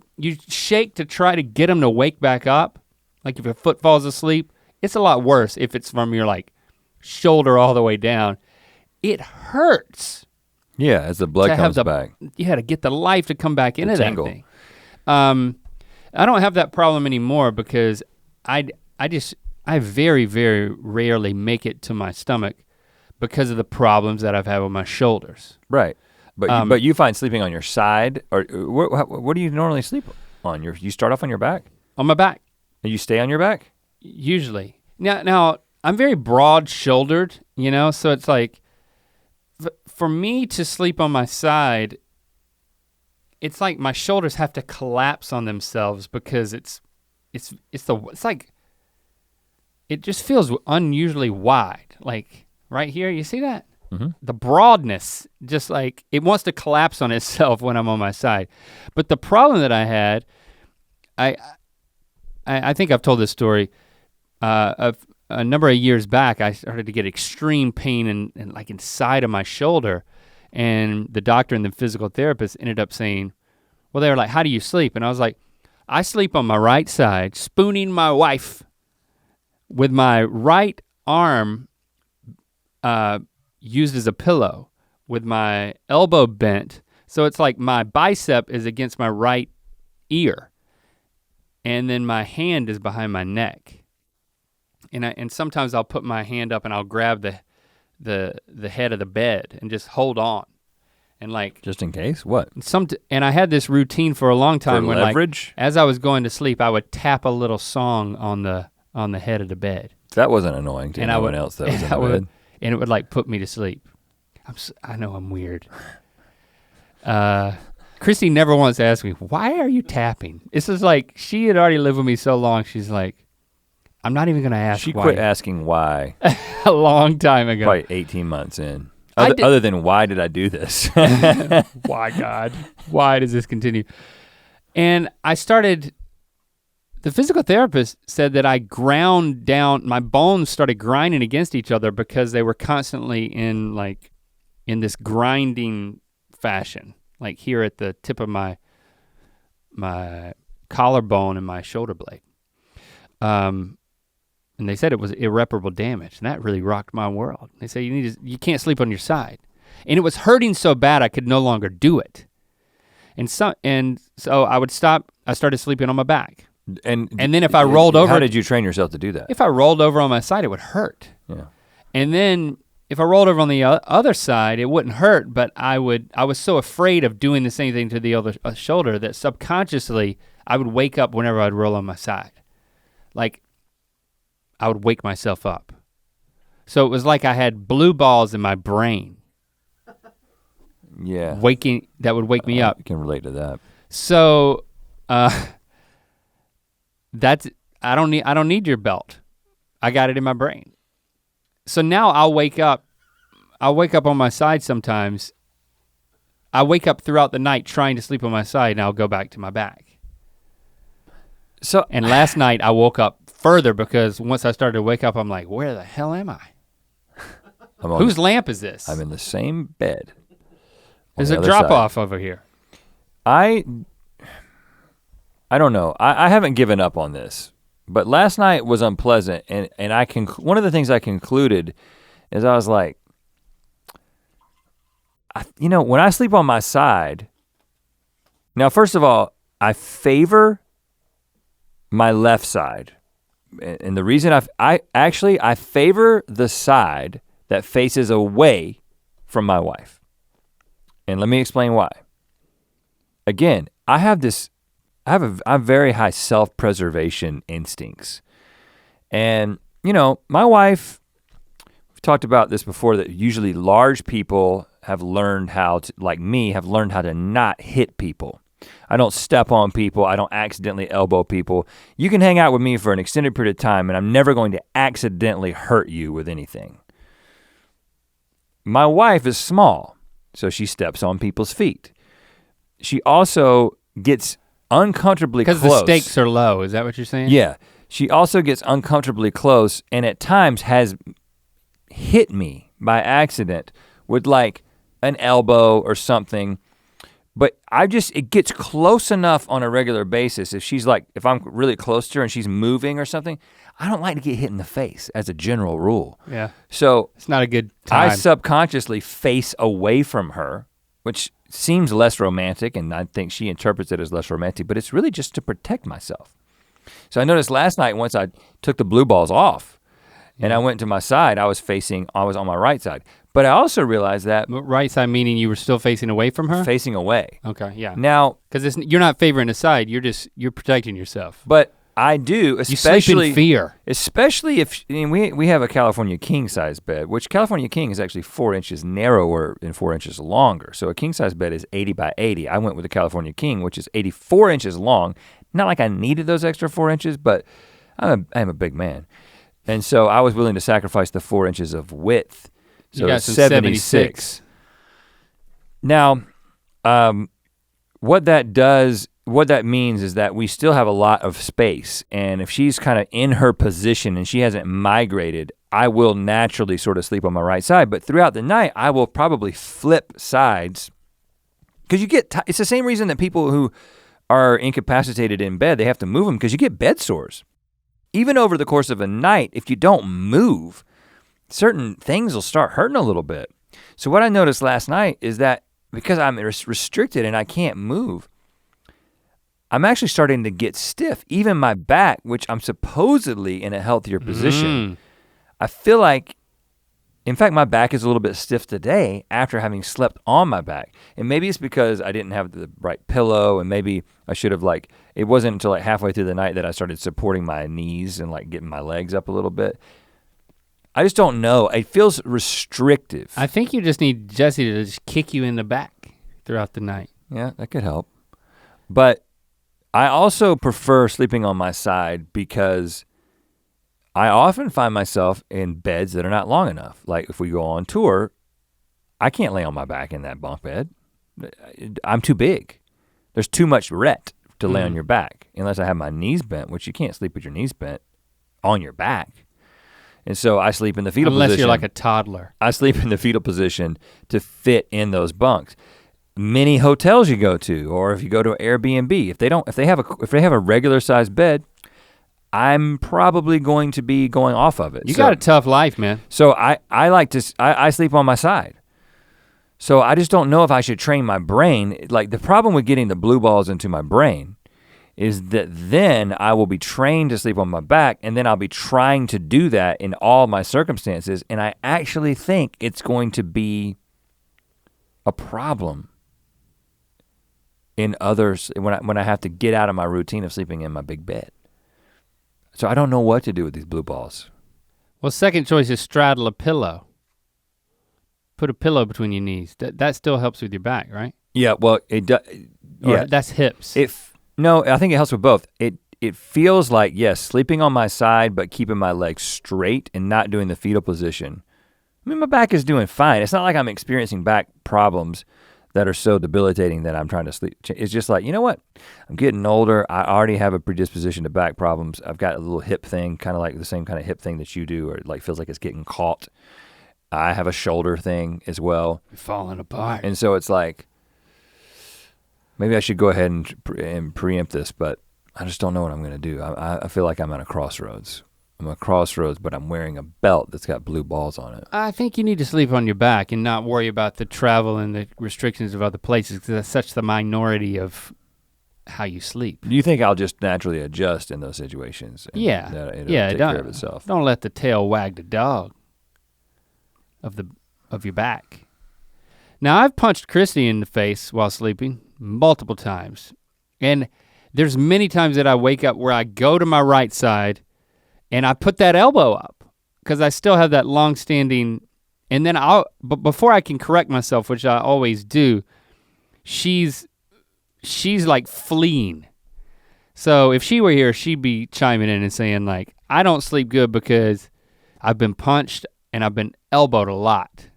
shake to try to get them to wake back up, like if your foot falls asleep, it's a lot worse if it's from your like shoulder all the way down. It hurts. Yeah, as the blood comes back. Yeah, to get the life to come back into that thing. I don't have that problem anymore because I very, very rarely make it to my stomach because of the problems that I've had with my shoulders. Right. But you find sleeping on your side, or what do you normally sleep on? You start off on your back? On my back. And you stay on your back? Usually. Now I'm very broad-shouldered, so it's like, for me to sleep on my side, it's like my shoulders have to collapse on themselves because it's like, it just feels unusually wide. Like right here, you see that? Mm-hmm. The broadness, just like it wants to collapse on itself when I'm on my side. But the problem that I had, I think I've told this story, of a number of years back, I started to get extreme pain in like inside of my shoulder, and the doctor and the physical therapist ended up saying, well, they were like, how do you sleep? And I was like, I sleep on my right side, spooning my wife with my right arm used as a pillow with my elbow bent. So it's like my bicep is against my right ear, and then my hand is behind my neck. And sometimes I'll put my hand up and I'll grab the head of the bed and just hold on, and like just in case. What? And I had this routine for a long time for when leverage? Like as I was going to sleep, I would tap a little song on the head of the bed. That wasn't annoying to anyone else that was in the bed. And it would like put me to sleep. I know I'm weird. Christy never once asked me, why are you tapping? This is like, she had already lived with me so long, she's like, I'm not even gonna ask why. She quit quit asking why. A long time ago. Probably 18 months in. Other than why did I do this? Why, God? Why does this continue? And the physical therapist said that I ground down, my bones started grinding against each other because they were constantly in this grinding fashion, like here at the tip of my collarbone and my shoulder blade. And they said it was irreparable damage, and that really rocked my world. They say you can't sleep on your side. And it was hurting so bad I could no longer do it. And so I would stop, I started sleeping on my back. And then if I rolled over. How did you train yourself to do that? If I rolled over on my side, it would hurt. Yeah. And then if I rolled over on the other side, it wouldn't hurt, but I was so afraid of doing the same thing to the other shoulder that subconsciously I would wake up whenever I'd roll on my side. Like I would wake myself up. So it was like I had blue balls in my brain. Yeah. That would wake me up. I can relate to that. So that's I don't need your belt. I got it in my brain. So now I'll wake up on my side sometimes. I wake up throughout the night trying to sleep on my side and I'll go back to my back. And last night I woke up further because once I started to wake up, I'm like, where the hell am I? Whose lamp is this? I'm in the same bed. There's a drop off over here. I don't know. I haven't given up on this, but last night was unpleasant, and one of the things I concluded is I was like, when I sleep on my side, now first of all, I favor my left side, and the reason I favor the side that faces away from my wife, and let me explain why. Again, I have very high self-preservation instincts. And, my wife, we've talked about this before, that usually large people have learned how to, like me, have learned how to not hit people. I don't step on people, I don't accidentally elbow people. You can hang out with me for an extended period of time and I'm never going to accidentally hurt you with anything. My wife is small, so she steps on people's feet. She also gets uncomfortably close. Because the stakes are low, is that what you're saying? Yeah, she also gets uncomfortably close and at times has hit me by accident with like an elbow or something. But it gets close enough on a regular basis. If I'm really close to her and she's moving or something, I don't like to get hit in the face as a general rule. Yeah. So it's not a good time. I subconsciously face away from her, which seems less romantic, and I think she interprets it as less romantic, but it's really just to protect myself. So I noticed last night once I took the blue balls off and I went to my side, I was on my right side. But I also realized that— Right side meaning you were still facing away from her? Facing away. Okay, yeah. Now— Because you're not favoring a side, you're protecting yourself. But I do, especially— You sleep in fear. Especially if, we have a California king size bed, which California king is actually 4 inches narrower and 4 inches longer. So a king size bed is 80 by 80. I went with a California king, which is 84 inches long. Not like I needed those extra 4 inches, but I'm a big man. And so I was willing to sacrifice the 4 inches of width. So you got some 76. Now, what that means is that we still have a lot of space, and if she's kind of in her position and she hasn't migrated, I will naturally sort of sleep on my right side, but throughout the night, I will probably flip sides, because it's the same reason that people who are incapacitated in bed, they have to move them, because you get bed sores. Even over the course of a night, if you don't move, certain things will start hurting a little bit. So what I noticed last night is that because I'm restricted and I can't move, I'm actually starting to get stiff. Even my back, which I'm supposedly in a healthier position, I feel like, in fact, my back is a little bit stiff today after having slept on my back. And maybe it's because I didn't have the right pillow, and maybe I should have it wasn't until halfway through the night that I started supporting my knees and getting my legs up a little bit. I just don't know, it feels restrictive. I think you just need Jesse to just kick you in the back throughout the night. Yeah, that could help. But I also prefer sleeping on my side because I often find myself in beds that are not long enough. Like if we go on tour, I can't lay on my back in that bunk bed. I'm too big. There's too much Rhett to lay on your back, unless I have my knees bent, which you can't sleep with your knees bent on your back. And so I sleep in the fetal position. Unless you're like a toddler. I sleep in the fetal position to fit in those bunks. Many hotels you go to, or if you go to an Airbnb, if they have a regular sized bed, I'm probably going to be going off of it. You got a tough life, man. So I sleep on my side. So I just don't know if I should train my brain. Like the problem with getting the blue balls into my brain is that then I will be trained to sleep on my back, and then I'll be trying to do that in all my circumstances, and I actually think it's going to be a problem in others when I have to get out of my routine of sleeping in my big bed. So I don't know what to do with these blue balls. Well, second choice is straddle a pillow. Put a pillow between your knees. That still helps with your back, right? Yeah, well, it does. Yeah, that's hips. No, I think it helps with both. It feels like, yes, sleeping on my side, but keeping my legs straight and not doing the fetal position. I mean, my back is doing fine. It's not like I'm experiencing back problems that are so debilitating that I'm trying to sleep. It's just like, you know what? I'm getting older. I already have a predisposition to back problems. I've got a little hip thing, kind of like the same kind of hip thing that you do, or it like feels like it's getting caught. I have a shoulder thing as well. You're falling apart. And so it's like, maybe I should go ahead and preempt this, but I just don't know what I'm gonna do. I feel like I'm at a crossroads. I'm at a crossroads, but I'm wearing a belt that's got blue balls on it. I think you need to sleep on your back and not worry about the travel and the restrictions of other places because that's such the minority of how you sleep. Do you think I'll just naturally adjust in those situations? And Yeah, that it'll yeah. take care of itself. Don't let the tail wag the dog of your back. Now I've punched Christy in the face while sleeping multiple times, and there's many times that I wake up where I go to my right side and I put that elbow up because I still have that long-standing, and then but before I can correct myself, which I always do, she's like fleeing. So if she were here, she'd be chiming in and saying like, I don't sleep good because I've been punched and I've been elbowed a lot.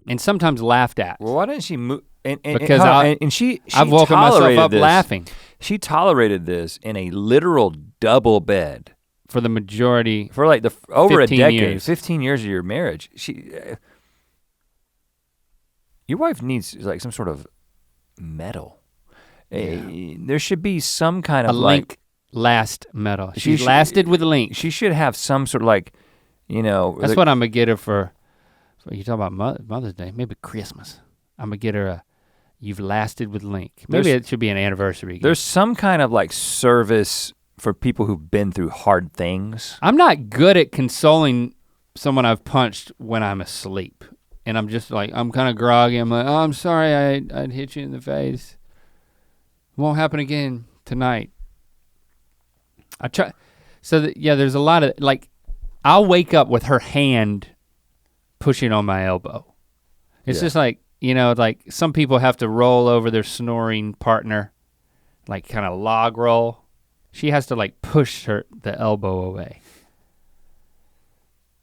And sometimes laughed at. Well, why didn't she move? Because I've woken myself up laughing. She tolerated this in a literal double bed for the majority. For like over a 15 decade, years. 15 years of your marriage. Your wife needs like some sort of medal. There should be some kind of link last medal. She's lasted with a link. She should have some sort of like, you know. That's what I'm gonna get her for you talk about Mother's Day, maybe Christmas. I'm gonna get her a you've lasted with link. Maybe it should be an anniversary gift. There's some kind of like service for people who've been through hard things. I'm not good at consoling someone I've punched when I'm asleep. And I'm just like, I'm kind of groggy. I'm like, oh, I'm sorry I'd hit you in the face. Won't happen again tonight. I try, there's a lot of, like, I'll wake up with her hand pushing on my elbow. It's just like, you know, like some people have to roll over their snoring partner, like kind of log roll. She has to like push the elbow away.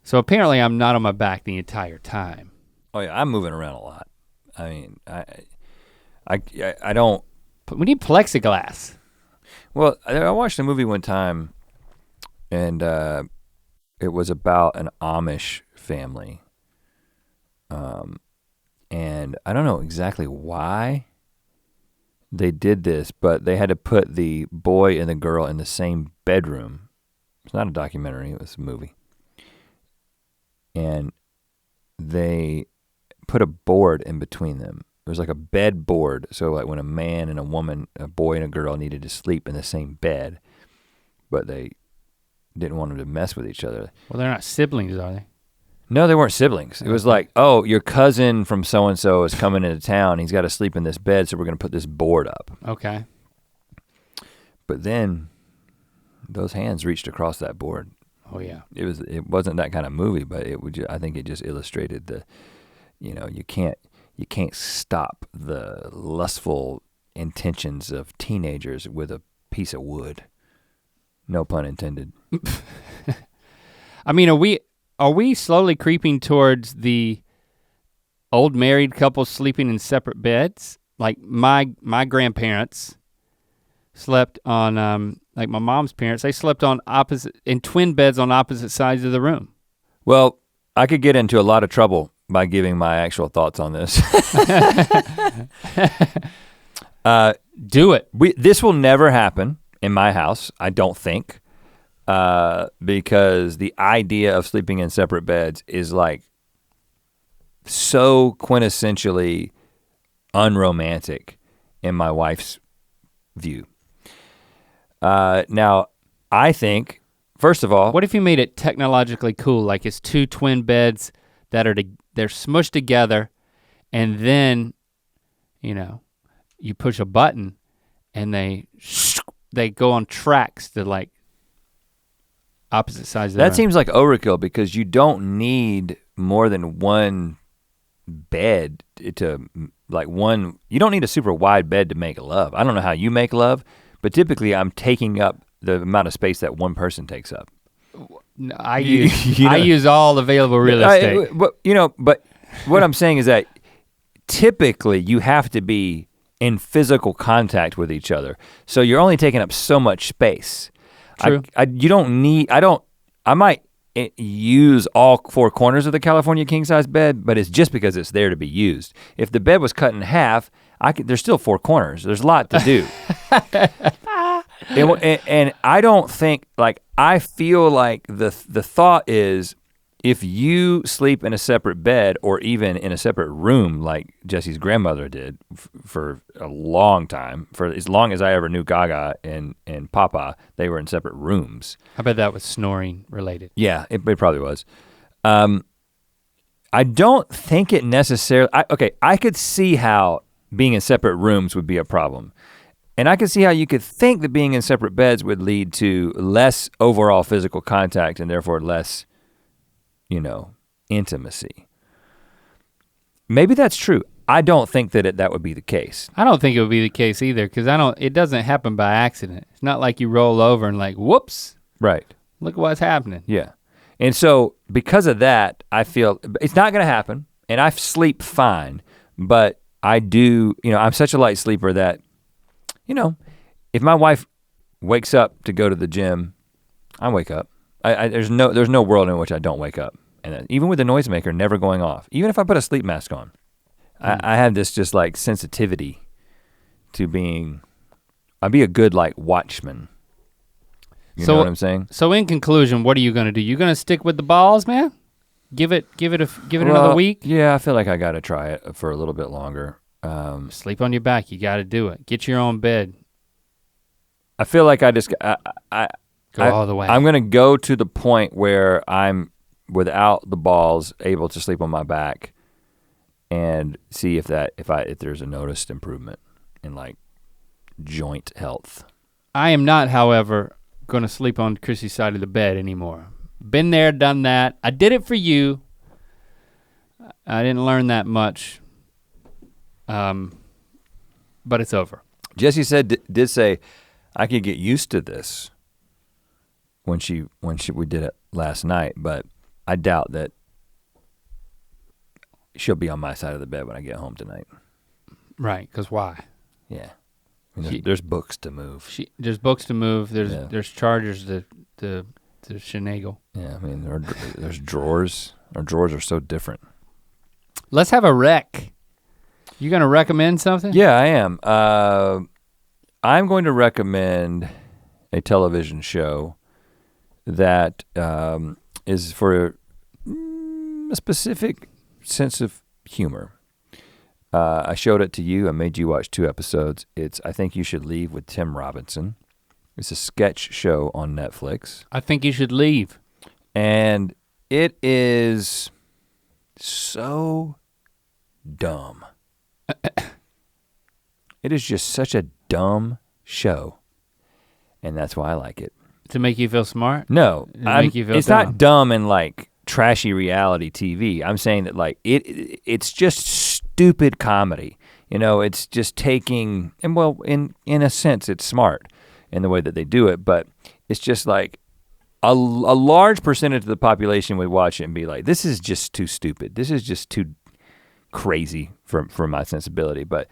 So apparently I'm not on my back the entire time. Oh yeah, I'm moving around a lot. I mean, I don't. But we need plexiglass. Well, I watched a movie one time, and it was about an Amish family. And I don't know exactly why they did this, but they had to put the boy and the girl in the same bedroom. It's not a documentary, it was a movie. And they put a board in between them. It was like a bed board. So like when a man and a woman, a boy and a girl needed to sleep in the same bed, but they didn't want them to mess with each other. Well, they're not siblings, are they? No, they weren't siblings. It was like, oh, your cousin from so-and-so is coming into town. He's got to sleep in this bed, so we're gonna put this board up. Okay. But then those hands reached across that board. Oh yeah. It wasn't that kind of movie, but I think it just illustrated the, you know, you can't stop the lustful intentions of teenagers with a piece of wood. No pun intended. I mean, are we slowly creeping towards the old married couple sleeping in separate beds? Like my grandparents slept on, like my mom's parents, they slept in twin beds on opposite sides of the room. Well, I could get into a lot of trouble by giving my actual thoughts on this. Do it. This will never happen in my house, I don't think. Because the idea of sleeping in separate beds is like so quintessentially unromantic in my wife's view. Now, I think, first of all— What if you made it technologically cool, like it's two twin beds that they're smushed together, and then, you know, you push a button and they go on tracks to like opposite sides of the room. That seems like overkill because you don't need more than one bed to like one, you don't need a super wide bed to make love. I don't know how you make love, but typically I'm taking up the amount of space that one person takes up. No, I use all available real estate. But what I'm saying is that typically you have to be in physical contact with each other. So you're only taking up so much space. True. I might use all four corners of the California king size bed, but it's just because it's there to be used. If the bed was cut in half, there's still four corners. There's a lot to do. and I don't think, like, I feel like the thought is, if you sleep in a separate bed or even in a separate room like Jesse's grandmother did for a long time, for as long as I ever knew Gaga and Papa, they were in separate rooms. I bet that was snoring related. Yeah, it probably was. I don't think it necessarily, I could see how being in separate rooms would be a problem. And I could see how you could think that being in separate beds would lead to less overall physical contact and therefore less, intimacy. Maybe that's true. I don't think that would be the case. I don't think it would be the case either, because it doesn't happen by accident. It's not like you roll over and like, whoops. Right. Look what's happening. Yeah. And so because of that, I feel it's not gonna happen, and I sleep fine, but I do, I'm such a light sleeper that, if my wife wakes up to go to the gym, I wake up. There's no world in which I don't wake up. And even with the noisemaker never going off, even if I put a sleep mask on, I have this just like sensitivity to I'd be a good like watchman. You know what I'm saying? So in conclusion, what are you gonna do? You gonna stick with the balls, man? Give it another week? Yeah, I feel like I gotta try it for a little bit longer. Sleep on your back, you gotta do it. Get your own bed. I feel like I Go all the way. I'm gonna go to the point where I'm, without the balls, able to sleep on my back and see if there's a noticed improvement in like joint health. I am not, however, gonna sleep on Chrissy's side of the bed anymore. Been there, done that. I did it for you. I didn't learn that much. But it's over. Jesse did say I could get used to this when we did it last night, but I doubt that she'll be on my side of the bed when I get home tonight. Right, because why? Yeah. I mean, there's books to move. There's books to move. There's chargers to shenagle. Yeah, I mean there's drawers. Our drawers are so different. Let's have a rec. You gonna recommend something? Yeah, I am. I'm going to recommend a television show that is for a specific sense of humor. I showed it to you. I made you watch 2 episodes. It's I Think You Should Leave with Tim Robinson. It's a sketch show on Netflix. I Think You Should Leave. And it is so dumb. It is just such a dumb show. And that's why I like it. To make you feel smart? No, make you feel it's dumb. not dumb in like trashy reality TV. I'm saying that like it's just stupid comedy. It's just taking, and well, in a sense it's smart in the way that they do it, but it's just like a large percentage of the population would watch it and be like, this is just too stupid. This is just too crazy for my sensibility, but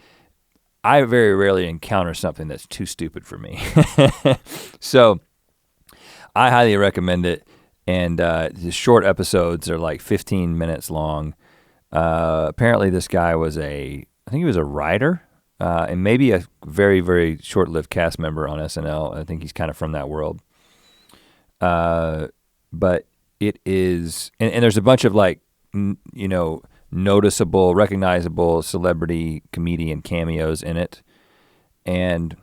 I very rarely encounter something that's too stupid for me. So I highly recommend it. And the short episodes are like 15 minutes long. Apparently this guy was I think he was a writer and maybe a very, very short-lived cast member on SNL. I think he's kind of from that world. But it is, and there's a bunch of like, noticeable, recognizable celebrity comedian cameos in it. And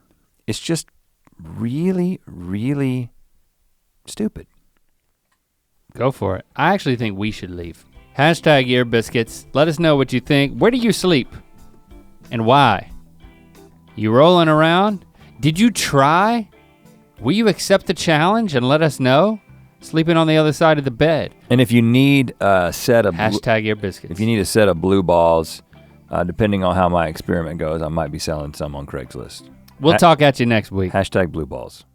it's just really, really stupid. Go for it. I actually think we should leave. Hashtag Ear Biscuits. Let us know what you think. Where do you sleep? And why? You rolling around? Did you try? Will you accept the challenge and let us know? Sleeping on the other side of the bed. And if you need a set of Hashtag Ear Biscuits. if you need a set of blue balls Depending on how my experiment goes, I might be selling some on Craigslist. We'll talk at you next week. Hashtag blue balls.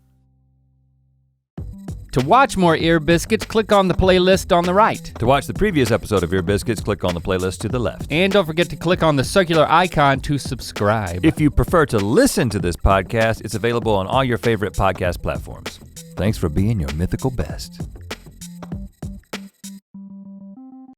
To watch more Ear Biscuits, click on the playlist on the right. To watch the previous episode of Ear Biscuits, click on the playlist to the left. And don't forget to click on the circular icon to subscribe. If you prefer to listen to this podcast, it's available on all your favorite podcast platforms. Thanks for being your mythical best.